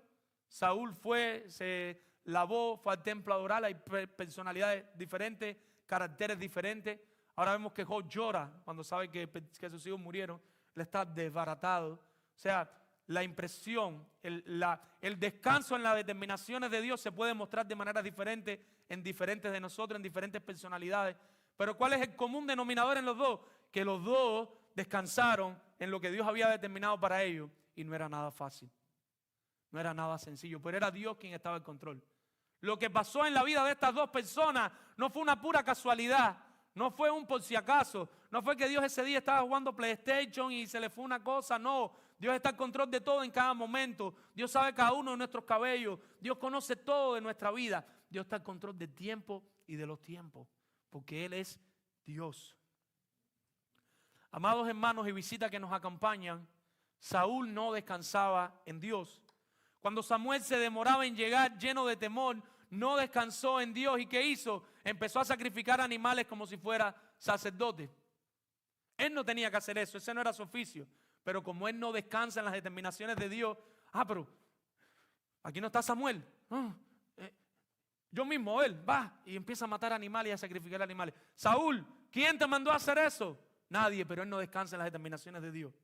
Saúl fue, se lavó, fue al templo a adorar. Hay personalidades diferentes, caracteres diferentes. Ahora vemos que Job llora cuando sabe que sus hijos murieron. Él está desbaratado. O sea, la impresión, el descanso en las determinaciones de Dios se puede mostrar de manera diferente en diferentes de nosotros, en diferentes personalidades. Pero ¿cuál es el común denominador en los dos? Que los dos descansaron en lo que Dios había determinado para ellos. Y no era nada fácil, no era nada sencillo, pero era Dios quien estaba en control. Lo que pasó en la vida de estas dos personas no fue una pura casualidad, no fue un por si acaso, no fue que Dios ese día estaba jugando PlayStation y se le fue una cosa, no. Dios está en control de todo en cada momento. Dios sabe cada uno de nuestros cabellos. Dios conoce todo de nuestra vida. Dios está en control del tiempo y de los tiempos, porque Él es Dios. Amados hermanos y visitas que nos acompañan, Saúl no descansaba en Dios. Cuando Samuel se demoraba en llegar lleno de temor, no descansó en Dios. ¿Y qué hizo? Empezó a sacrificar animales como si fuera sacerdote. Él no tenía que hacer eso, ese no era su oficio. Pero como él no descansa en las determinaciones de Dios, pero aquí no está Samuel. Yo mismo, él va y empieza a matar animales y a sacrificar animales. Saúl, ¿quién te mandó a hacer eso? Nadie, pero él no descansa en las determinaciones de Dios.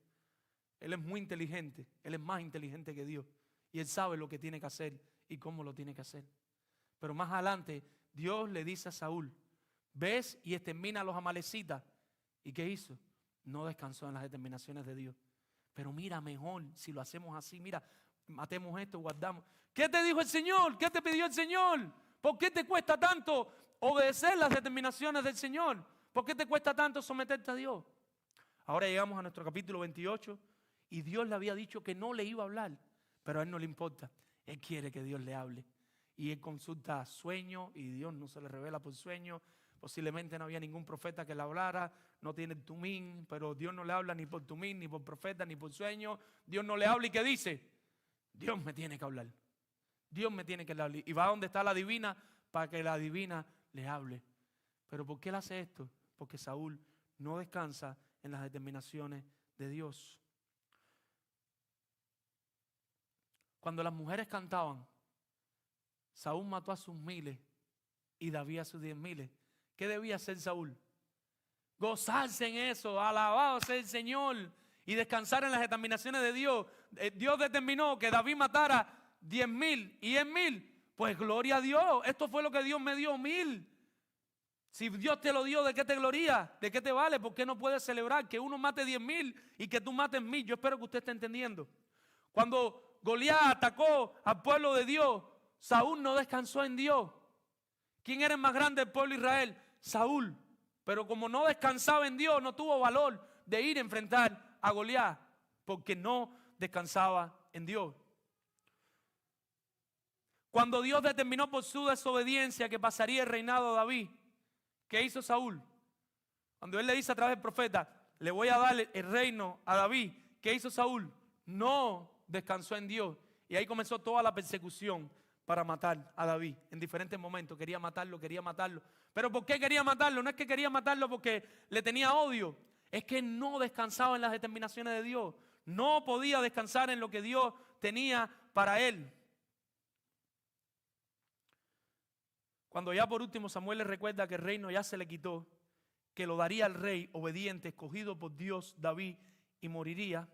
Él es muy inteligente, él es más inteligente que Dios. Y él sabe lo que tiene que hacer y cómo lo tiene que hacer. Pero más adelante, Dios le dice a Saúl, ves y extermina a los amalecitas. ¿Y qué hizo? No descansó en las determinaciones de Dios. Pero mira, mejor si lo hacemos así, mira, matemos esto, guardamos. ¿Qué te dijo el Señor? ¿Qué te pidió el Señor? ¿Por qué te cuesta tanto obedecer las determinaciones del Señor? ¿Por qué te cuesta tanto someterte a Dios? Ahora llegamos a nuestro capítulo 28 y Dios le había dicho que no le iba a hablar, pero a él no le importa. Él quiere que Dios le hable. Y él consulta sueños y Dios no se le revela por sueños. Posiblemente no había ningún profeta que le hablara, no tiene el tumín, pero Dios no le habla ni por tumín, ni por profeta, ni por sueño. Dios no le habla y ¿qué dice? Dios me tiene que hablar. Dios me tiene que hablar. Y va donde está la divina para que la divina le hable. ¿Pero por qué él hace esto? Porque Saúl no descansa en las determinaciones de Dios. Cuando las mujeres cantaban, Saúl mató a sus miles y David a sus 10,000. ¿Qué debía hacer Saúl? Gozarse en eso, alabado sea el Señor y descansar en las determinaciones de Dios. Dios determinó que David matara 10,000 y 10,000. Pues gloria a Dios, esto fue lo que Dios me dio, 1,000. Si Dios te lo dio, ¿de qué te gloria? ¿De qué te vale? ¿Por qué no puedes celebrar que uno mate 10,000 y que tú mates 1,000? Yo espero que usted esté entendiendo. Cuando Goliat atacó al pueblo de Dios, Saúl no descansó en Dios. ¿Quién era el más grande del pueblo de Israel? Saúl. Pero como no descansaba en Dios, no tuvo valor de ir a enfrentar a Goliat, porque no descansaba en Dios. Cuando Dios determinó por su desobediencia que pasaría el reinado a David, ¿qué hizo Saúl? Cuando él le dice a través del profeta, le voy a dar el reino a David, ¿qué hizo Saúl? No descansó en Dios. Y ahí comenzó toda la persecución para matar a David en diferentes momentos. Quería matarlo. ¿Pero por qué quería matarlo? No es que quería matarlo porque le tenía odio. Es que no descansaba en las determinaciones de Dios. No podía descansar en lo que Dios tenía para él. Cuando ya por último Samuel le recuerda que el reino ya se le quitó, que lo daría al rey obediente, escogido por Dios, David, y moriría,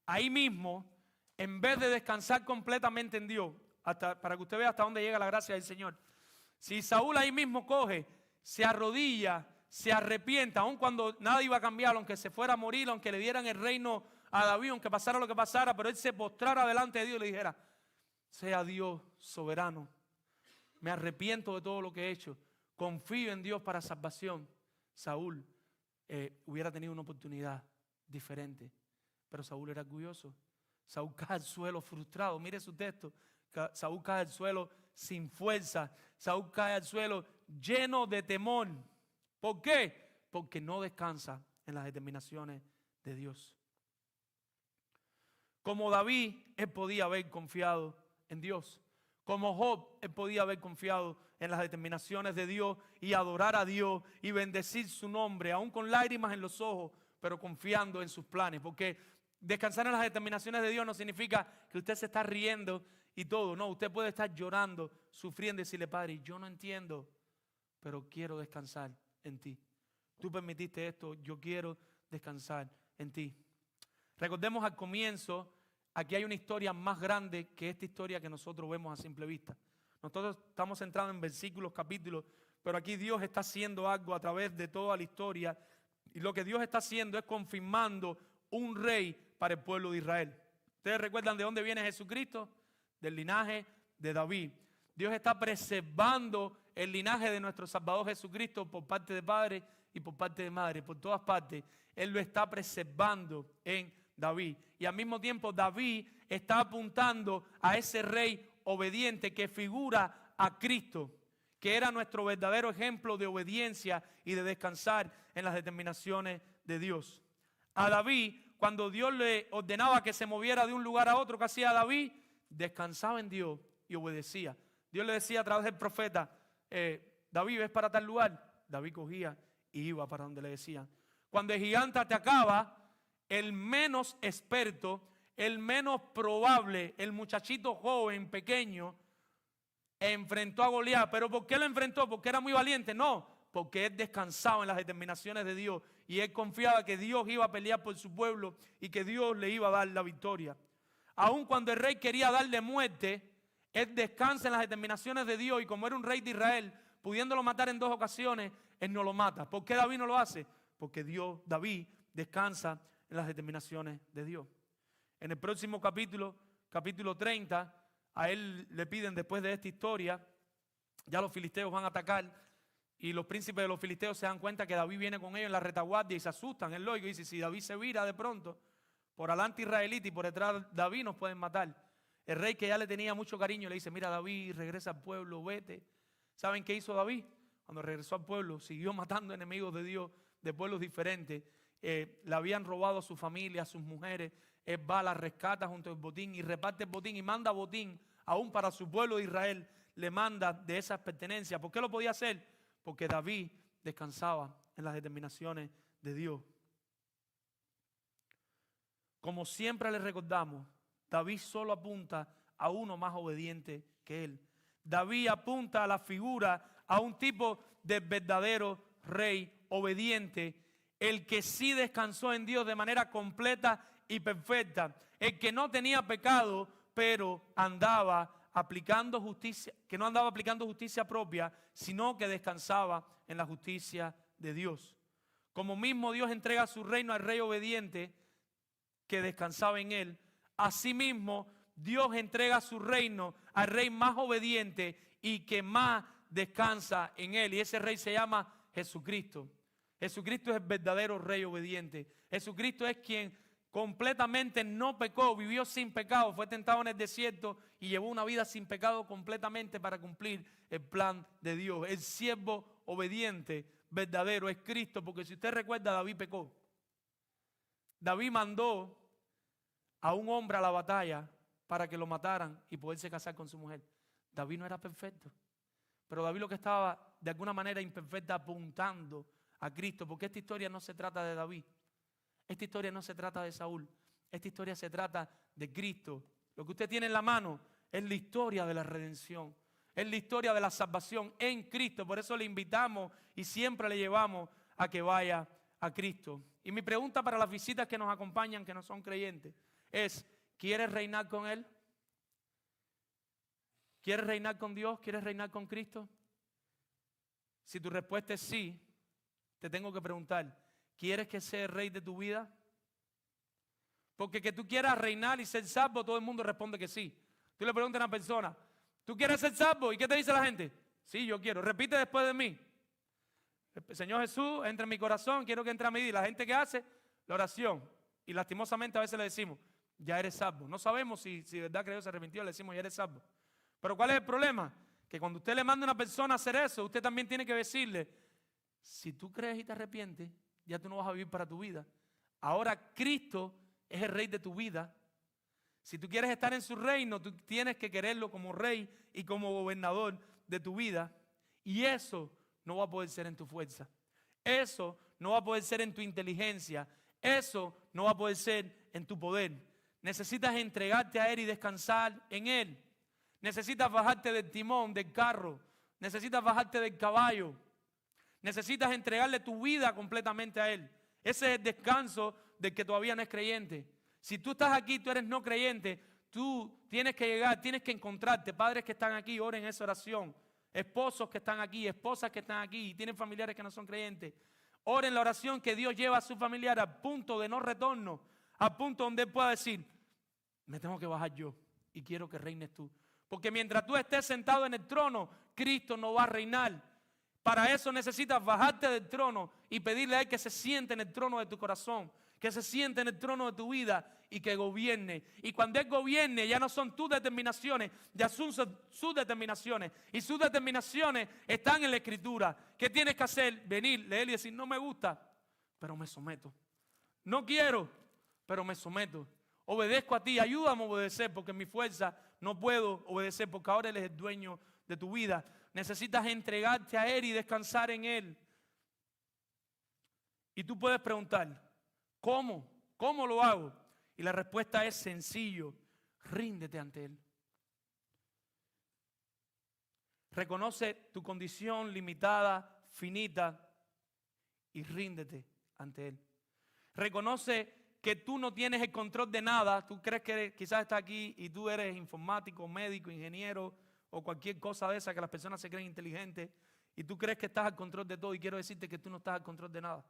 ahí mismo, en vez de descansar completamente en Dios, para que usted vea hasta dónde llega la gracia del Señor, si Saúl ahí mismo coge, se arrodilla, se arrepienta, aun cuando nada iba a cambiar, aunque se fuera a morir, aunque le dieran el reino a David, aunque pasara lo que pasara, pero él se postrara delante de Dios y le dijera, sea Dios soberano, me arrepiento de todo lo que he hecho, confío en Dios para salvación. Saúl hubiera tenido una oportunidad diferente, pero Saúl era orgulloso. Saúl cae al suelo frustrado. Mire su texto. Saúl cae al suelo sin fuerza. Saúl cae al suelo lleno de temor. ¿Por qué? Porque no descansa en las determinaciones de Dios. Como David, él podía haber confiado en Dios. Como Job, él podía haber confiado en las determinaciones de Dios y adorar a Dios y bendecir su nombre, aún con lágrimas en los ojos, pero confiando en sus planes. Porque descansar en las determinaciones de Dios no significa que usted se está riendo y todo. No, usted puede estar llorando, sufriendo y decirle, Padre, yo no entiendo, pero quiero descansar en ti. Tú permitiste esto, yo quiero descansar en ti. Recordemos al comienzo, aquí hay una historia más grande que esta historia que nosotros vemos a simple vista. Nosotros estamos centrados en versículos, capítulos, pero aquí Dios está haciendo algo a través de toda la historia. Y lo que Dios está haciendo es confirmando un rey para el pueblo de Israel. ¿Ustedes recuerdan de dónde viene Jesucristo? Del linaje de David. Dios está preservando el linaje de nuestro Salvador Jesucristo por parte de Padre y por parte de Madre, por todas partes. Él lo está preservando en David. Y al mismo tiempo David está apuntando a ese rey obediente que figura a Cristo, que era nuestro verdadero ejemplo de obediencia y de descansar en las determinaciones de Dios. A David, cuando Dios le ordenaba que se moviera de un lugar a otro, ¿qué hacía David? Descansaba en Dios y obedecía. Dios le decía a través del profeta, David, ¿ves para tal lugar? David cogía y iba para donde le decían. Cuando el gigante atacaba, el menos experto, el menos probable, el muchachito joven, pequeño, enfrentó a Goliat. ¿Pero por qué lo enfrentó? ¿Porque era muy valiente? No, porque él descansaba en las determinaciones de Dios y él confiaba que Dios iba a pelear por su pueblo y que Dios le iba a dar la victoria. Aun cuando el rey quería darle muerte, él descansa en las determinaciones de Dios y como era un rey de Israel, pudiéndolo matar en 2 ocasiones, él no lo mata. ¿Por qué David no lo hace? Porque David descansa en las determinaciones de Dios. En el próximo capítulo, capítulo 30, a él le piden después de esta historia, ya los filisteos van a atacar y los príncipes de los filisteos se dan cuenta que David viene con ellos en la retaguardia y se asustan. Es lógico, y dice, si David se vira de pronto, por adelante israelita y por detrás David nos pueden matar. El rey, que ya le tenía mucho cariño, le dice, mira David, regresa al pueblo, vete. ¿Saben qué hizo David? Cuando regresó al pueblo, siguió matando enemigos de Dios de pueblos diferentes. Le habían robado a su familia, a sus mujeres. Él va, la rescata junto al botín y reparte el botín y manda botín aún para su pueblo de Israel. Le manda de esas pertenencias. ¿Por qué lo podía hacer? Porque David descansaba en las determinaciones de Dios. Como siempre le recordamos, David solo apunta a uno más obediente que él. David apunta a la figura, a un tipo de verdadero rey obediente, el que sí descansó en Dios de manera completa y perfecta, el que no tenía pecado, pero andaba aplicando justicia, que no andaba aplicando justicia propia, sino que descansaba en la justicia de Dios. Como mismo Dios entrega su reino al rey obediente que descansaba en él, asimismo Dios entrega su reino al rey más obediente y que más descansa en él. Y ese rey se llama Jesucristo. Jesucristo es el verdadero rey obediente. Jesucristo es quien completamente no pecó, vivió sin pecado, fue tentado en el desierto y llevó una vida sin pecado completamente para cumplir el plan de Dios. El siervo obediente verdadero es Cristo, porque si usted recuerda, David pecó. David mandó a un hombre a la batalla para que lo mataran y poderse casar con su mujer. David no era perfecto, pero David lo que estaba de alguna manera imperfecta apuntando a Cristo, porque esta historia no se trata de David, esta historia no se trata de Saúl, esta historia se trata de Cristo. Lo que usted tiene en la mano es la historia de la redención, es la historia de la salvación en Cristo. Por eso le invitamos y siempre le llevamos a que vaya a Cristo. Y mi pregunta para las visitas que nos acompañan, que no son creyentes, es: ¿quieres reinar con Él? ¿Quieres reinar con Dios? ¿Quieres reinar con Cristo? Si tu respuesta es sí, te tengo que preguntar, ¿quieres que sea el rey de tu vida? Porque que tú quieras reinar y ser salvo, todo el mundo responde que sí. Tú le preguntas a una persona, ¿tú quieres ser salvo? ¿Y qué te dice la gente? Sí, yo quiero. Repite después de mí. Señor Jesús, entra en mi corazón, quiero que entre a mi vida. La gente que hace la oración, y lastimosamente a veces le decimos, ya eres salvo. No sabemos si de verdad creyó, se arrepintió, le decimos, ya eres salvo. Pero ¿cuál es el problema? Que cuando usted le manda a una persona a hacer eso, usted también tiene que decirle, si tú crees y te arrepientes, ya tú no vas a vivir para tu vida. Ahora Cristo es el rey de tu vida. Si tú quieres estar en su reino, tú tienes que quererlo como rey y como gobernador de tu vida. Y eso no va a poder ser en tu fuerza. Eso no va a poder ser en tu inteligencia. Eso no va a poder ser en tu poder. Necesitas entregarte a Él y descansar en Él. Necesitas bajarte del timón, del carro. Necesitas bajarte del caballo. Necesitas entregarle tu vida completamente a Él. Ese es el descanso del que todavía no es creyente. Si tú estás aquí, tú eres no creyente, tú tienes que llegar, tienes que encontrarte. Padres que están aquí, oren esa oración. Esposos que están aquí, esposas que están aquí y tienen familiares que no son creyentes. Oren la oración que Dios lleva a su familiar al punto de no retorno, al punto donde Él pueda decir, me tengo que bajar yo y quiero que reines tú. Porque mientras tú estés sentado en el trono, Cristo no va a reinar. Para eso necesitas bajarte del trono y pedirle a Él que se siente en el trono de tu corazón, que se siente en el trono de tu vida y que gobierne. Y cuando Él gobierne, ya no son tus determinaciones, ya son sus determinaciones. Y sus determinaciones están en la Escritura. ¿Qué tienes que hacer? Venir, leer y decir, no me gusta, pero me someto. No quiero, pero me someto. Obedezco a ti, ayúdame a obedecer, porque en mi fuerza no puedo obedecer, porque ahora Él es el dueño de tu vida. Necesitas entregarte a Él y descansar en Él. Y tú puedes preguntar, ¿cómo? ¿Cómo lo hago? Y la respuesta es sencillo, ríndete ante Él. Reconoce tu condición limitada, finita, y ríndete ante Él. Reconoce que tú no tienes el control de nada. Tú crees que quizás estás aquí y tú eres informático, médico, ingeniero o cualquier cosa de esa que las personas se creen inteligentes y tú crees que estás al control de todo, y quiero decirte que tú no estás al control de nada.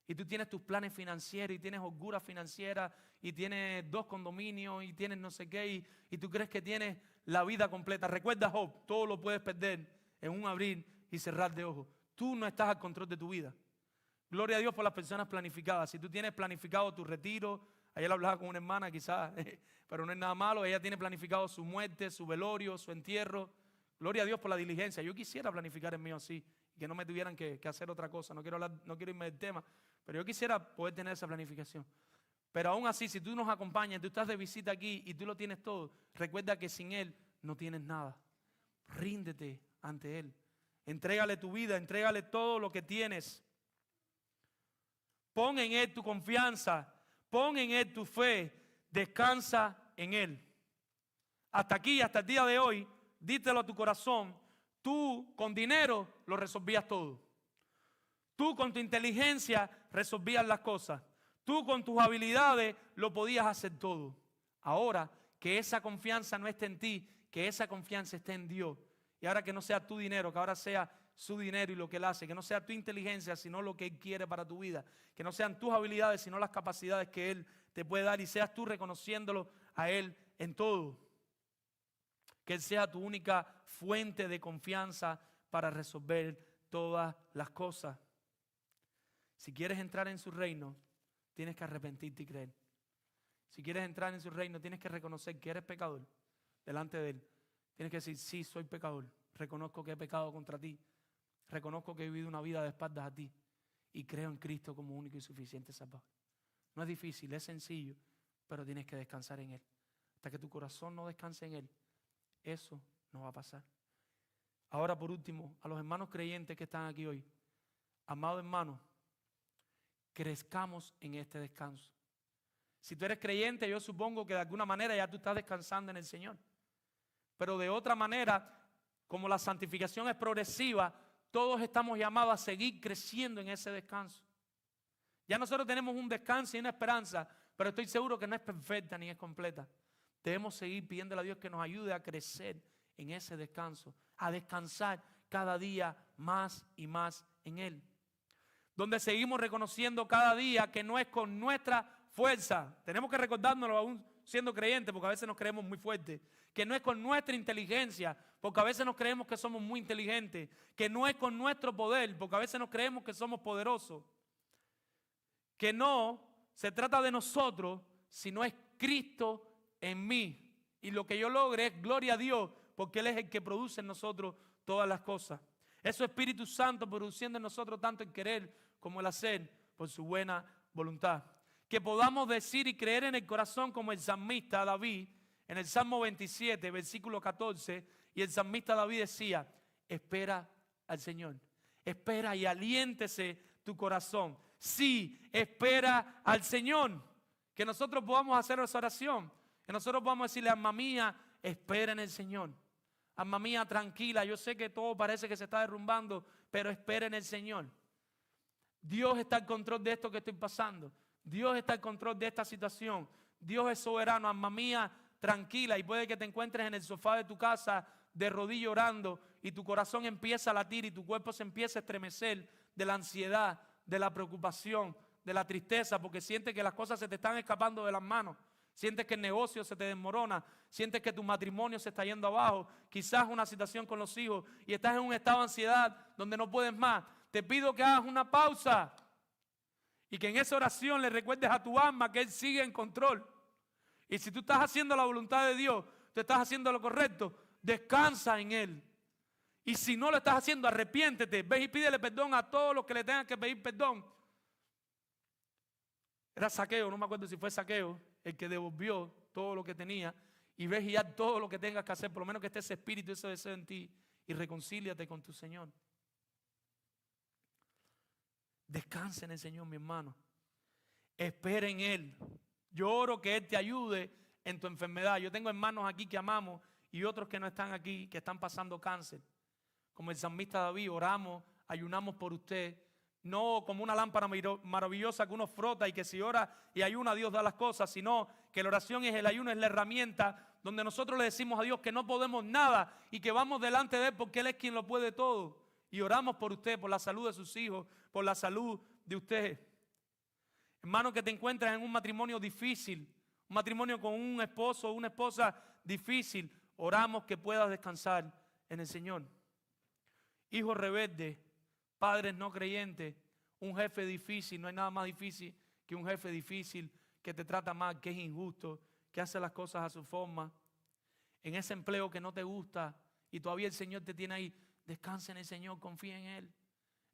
Y tú tienes tus planes financieros y tienes holgura financiera y tienes 2 condominios y tienes no sé qué y tú crees que tienes la vida completa. Recuerda Job, todo lo puedes perder en un abrir y cerrar de ojos. Tú no estás al control de tu vida. Gloria a Dios por las personas planificadas. Si tú tienes planificado tu retiro, ayer hablaba con una hermana quizás, pero no es nada malo, ella tiene planificado su muerte, su velorio, su entierro. Gloria a Dios por la diligencia. Yo quisiera planificar el mío así, que no me tuvieran que hacer otra cosa. No quiero irme del tema, pero yo quisiera poder tener esa planificación. Pero aún así, si tú nos acompañas, tú estás de visita aquí y tú lo tienes todo, recuerda que sin Él no tienes nada. Ríndete ante Él. Entrégale tu vida, entrégale todo lo que tienes. Pon en Él tu confianza, pon en Él tu fe, descansa en Él. Hasta aquí, hasta el día de hoy, dítelo a tu corazón, tú con dinero lo resolvías todo. Tú con tu inteligencia resolvías las cosas. Tú con tus habilidades lo podías hacer todo. Ahora que esa confianza no esté en ti, que esa confianza esté en Dios. Y ahora que no sea tu dinero, que ahora sea su dinero y lo que Él hace. Que no sea tu inteligencia, sino lo que Él quiere para tu vida. Que no sean tus habilidades, sino las capacidades que Él te puede dar. Y seas tú reconociéndolo a Él en todo. Que Él sea tu única fuente de confianza para resolver todas las cosas. Si quieres entrar en su reino, tienes que arrepentirte y creer. Si quieres entrar en su reino, tienes que reconocer que eres pecador delante de Él. Tienes que decir, sí, soy pecador. Reconozco que he pecado contra ti. Reconozco que he vivido una vida de espaldas a ti. Y creo en Cristo como único y suficiente Salvador. No es difícil, es sencillo, pero tienes que descansar en Él. Hasta que tu corazón no descanse en Él, eso no va a pasar. Ahora, por último, a los hermanos creyentes que están aquí hoy. Amados hermanos, crezcamos en este descanso. Si tú eres creyente, yo supongo que de alguna manera ya tú estás descansando en el Señor. Pero de otra manera, como la santificación es progresiva, todos estamos llamados a seguir creciendo en ese descanso. Ya nosotros tenemos un descanso y una esperanza, pero estoy seguro que no es perfecta ni es completa. Debemos seguir pidiéndole a Dios que nos ayude a crecer en ese descanso, a descansar cada día más y más en Él. Donde seguimos reconociendo cada día que no es con nuestra fuerza. Tenemos que recordárnoslo aún siendo creyentes, porque a veces nos creemos muy fuertes. Que no es con nuestra inteligencia, porque a veces nos creemos que somos muy inteligentes. Que no es con nuestro poder, porque a veces nos creemos que somos poderosos. Que no se trata de nosotros, sino es Cristo en mí. Y lo que yo logre es gloria a Dios, porque Él es el que produce en nosotros todas las cosas. Eso es Espíritu Santo produciendo en nosotros tanto el querer como el hacer por su buena voluntad. Que podamos decir y creer en el corazón como el salmista David, en el Salmo 27, versículo 14, y el salmista David decía, espera al Señor, espera y aliéntese tu corazón. Sí, espera al Señor. Que nosotros podamos hacer esa oración, que nosotros podamos decirle, alma mía, espera en el Señor. Alma mía, tranquila, yo sé que todo parece que se está derrumbando, pero espera en el Señor. Dios está al control de esto que estoy pasando. Dios está al control de esta situación. Dios es soberano, alma mía, tranquila. Y puede que te encuentres en el sofá de tu casa de rodillas orando y tu corazón empieza a latir y tu cuerpo se empieza a estremecer de la ansiedad, de la preocupación, de la tristeza, porque sientes que las cosas se te están escapando de las manos. Sientes que el negocio se te desmorona, sientes que tu matrimonio se está yendo abajo, quizás una situación con los hijos y estás en un estado de ansiedad donde no puedes más. Te pido que hagas una pausa y que en esa oración le recuerdes a tu alma que Él sigue en control. Y si tú estás haciendo la voluntad de Dios, tú estás haciendo lo correcto, descansa en Él. Y si no lo estás haciendo, arrepiéntete, ve y pídele perdón a todos los que le tengan que pedir perdón. Era Zaqueo, no me acuerdo si fue Zaqueo, el que devolvió todo lo que tenía. Y ves y haz todo lo que tengas que hacer, por lo menos que esté ese espíritu, ese deseo en ti. Y reconcíliate con tu Señor. Descansa en el Señor, mi hermano. Espera en Él. Yo oro que Él te ayude en tu enfermedad. Yo tengo hermanos aquí que amamos y otros que no están aquí, que están pasando cáncer. Como el salmista David, oramos, ayunamos por usted. No como una lámpara maravillosa que uno frota y que si ora y ayuna Dios da las cosas, sino que la oración es el ayuno, es la herramienta donde nosotros le decimos a Dios que no podemos nada y que vamos delante de Él porque Él es quien lo puede todo. Y oramos por usted, por la salud de sus hijos, por la salud de usted. Hermano, que te encuentras en un matrimonio difícil, un matrimonio con un esposo o una esposa difícil, oramos que puedas descansar en el Señor. hijos rebeldes, padres no creyentes, un jefe difícil. No hay nada más difícil que un jefe difícil que te trata mal, que es injusto, que hace las cosas a su forma. En ese empleo que no te gusta y todavía el Señor te tiene ahí, descansa en el Señor, confía en Él.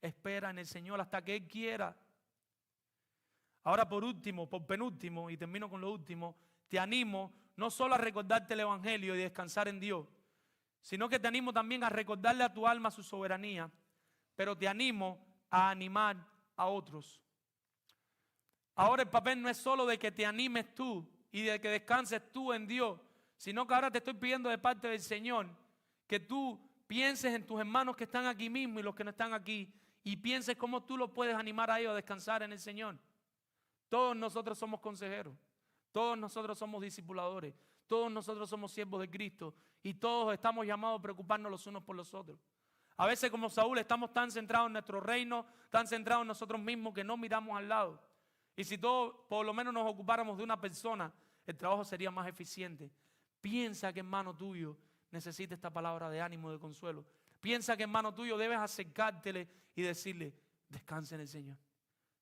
Espera en el Señor hasta que Él quiera. Ahora por último, por penúltimo, y termino con lo último, te animo no solo a recordarte el Evangelio y descansar en Dios, sino que te animo también a recordarle a tu alma su soberanía, pero te animo a animar a otros. Ahora el papel no es solo de que te animes tú y de que descanses tú en Dios, sino que ahora te estoy pidiendo de parte del Señor que tú pienses en tus hermanos que están aquí mismo y los que no están aquí, y pienses cómo tú los puedes animar a ellos a descansar en el Señor. Todos nosotros somos consejeros, todos nosotros somos discipuladores, todos nosotros somos siervos de Cristo y todos estamos llamados a preocuparnos los unos por los otros. A veces como Saúl estamos tan centrados en nuestro reino, tan centrados en nosotros mismos que no miramos al lado. Y si todos por lo menos nos ocupáramos de una persona, el trabajo sería más eficiente. Piensa que hermano tuyo necesita esta palabra de ánimo, de consuelo. Piensa que hermano tuyo debes acercártele y decirle, descansa en el Señor.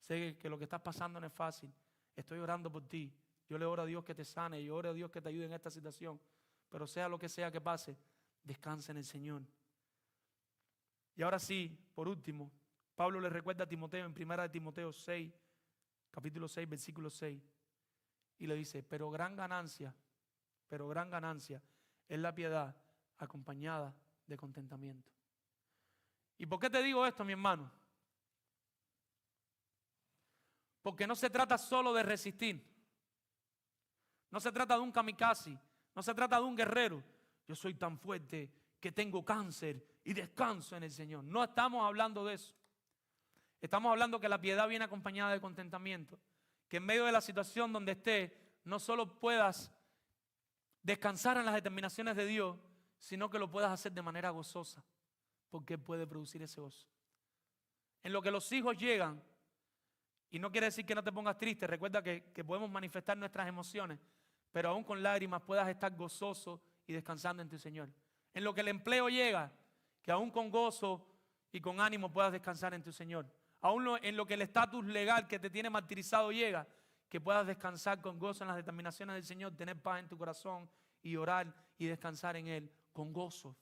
Sé que lo que estás pasando no es fácil. Estoy orando por ti. Yo le oro a Dios que te sane. Yo oro a Dios que te ayude en esta situación. Pero sea lo que sea que pase, descansa en el Señor. Y ahora sí, por último, Pablo le recuerda a Timoteo en 1 Timoteo 6, capítulo 6, versículo 6. Y le dice, pero gran ganancia es la piedad acompañada de contentamiento. ¿Y por qué te digo esto, mi hermano? Porque no se trata solo de resistir. No se trata de un kamikaze. No se trata de un guerrero. Yo soy tan fuerte que tengo cáncer y descanso en el Señor. No estamos hablando de eso. Estamos hablando que la piedad viene acompañada de contentamiento. Que en medio de la situación donde estés, no solo puedas descansar en las determinaciones de Dios, sino que lo puedas hacer de manera gozosa. Porque Él puede producir ese gozo. En lo que los hijos llegan, y no quiere decir que no te pongas triste, recuerda que podemos manifestar nuestras emociones, pero aún con lágrimas puedas estar gozoso y descansando en tu Señor. En lo que el empleo llega, que aún con gozo y con ánimo puedas descansar en tu Señor. Aún en lo que el estatus legal que te tiene martirizado llega, que puedas descansar con gozo en las determinaciones del Señor, tener paz en tu corazón y orar y descansar en Él con gozo,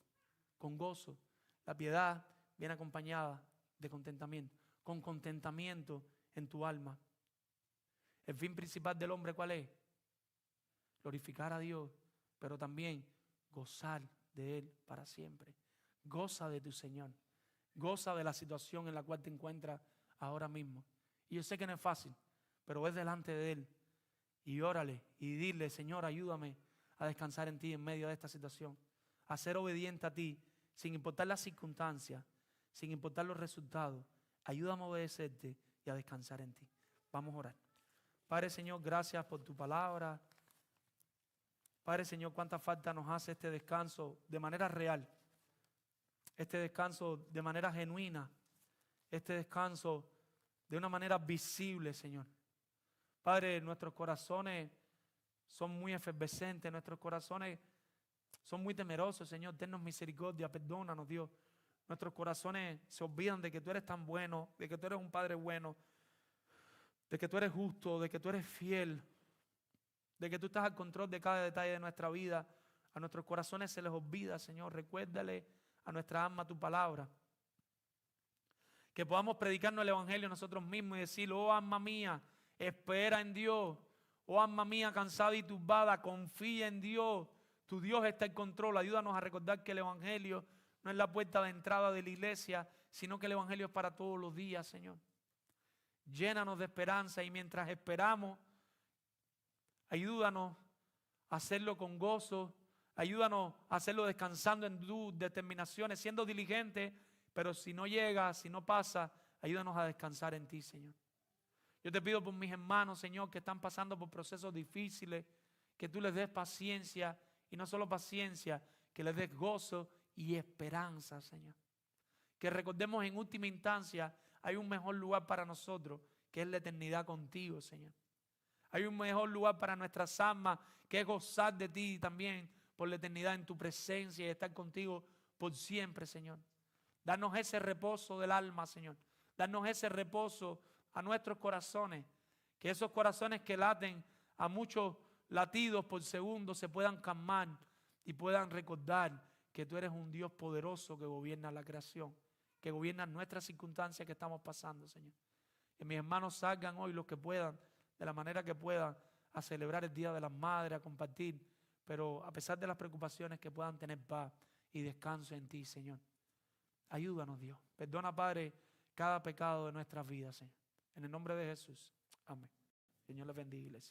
con gozo. La piedad viene acompañada de contentamiento, con contentamiento en tu alma. El fin principal del hombre, ¿cuál es? Glorificar a Dios, pero también gozar de Él para siempre. Goza de tu Señor. Goza de la situación en la cual te encuentras ahora mismo. Y yo sé que no es fácil, pero ves delante de Él y órale y dile, Señor, ayúdame a descansar en ti en medio de esta situación. A ser obediente a ti, sin importar las circunstancias, sin importar los resultados. Ayúdame a obedecerte y a descansar en ti. Vamos a orar. Padre Señor, gracias por tu palabra. Padre Señor, cuánta falta nos hace este descanso de manera real. Este descanso de manera genuina. Este descanso de una manera visible, Señor. Padre, nuestros corazones son muy efervescentes, nuestros corazones son muy temerosos, Señor. Tennos misericordia, perdónanos, Dios. Nuestros corazones se olvidan de que tú eres tan bueno, de que tú eres un Padre bueno, de que tú eres justo, de que tú eres fiel, de que tú estás al control de cada detalle de nuestra vida. A nuestros corazones se les olvida, Señor. Recuérdale a nuestra alma tu palabra. Que podamos predicarnos el Evangelio nosotros mismos y decir, oh alma mía, espera en Dios. Oh alma mía, cansada y turbada, confía en Dios. Tu Dios está en control. Ayúdanos a recordar que el Evangelio no es la puerta de entrada de la iglesia, sino que el Evangelio es para todos los días, Señor. Llénanos de esperanza y mientras esperamos, ayúdanos a hacerlo con gozo. Ayúdanos a hacerlo descansando en tus determinaciones, siendo diligentes, pero si no llega, si no pasa, ayúdanos a descansar en ti, Señor. Yo te pido por mis hermanos, Señor, que están pasando por procesos difíciles, que tú les des paciencia, y no solo paciencia, que les des gozo y esperanza, Señor. Que recordemos en última instancia, hay un mejor lugar para nosotros, que es la eternidad contigo, Señor. Hay un mejor lugar para nuestras almas, que es gozar de ti también por la eternidad en tu presencia y estar contigo por siempre, Señor. Danos ese reposo del alma, Señor. Danos ese reposo a nuestros corazones. Que esos corazones que laten a muchos latidos por segundo se puedan calmar y puedan recordar que tú eres un Dios poderoso que gobierna la creación, que gobierna nuestras circunstancias que estamos pasando, Señor. Que mis hermanos salgan hoy los que puedan, de la manera que puedan, a celebrar el Día de las Madres, a compartir, pero a pesar de las preocupaciones, que puedan tener paz y descanso en ti, Señor. Ayúdanos, Dios. Perdona, Padre, cada pecado de nuestras vidas, Señor. En el nombre de Jesús. Amén. Señor les bendiga, iglesia.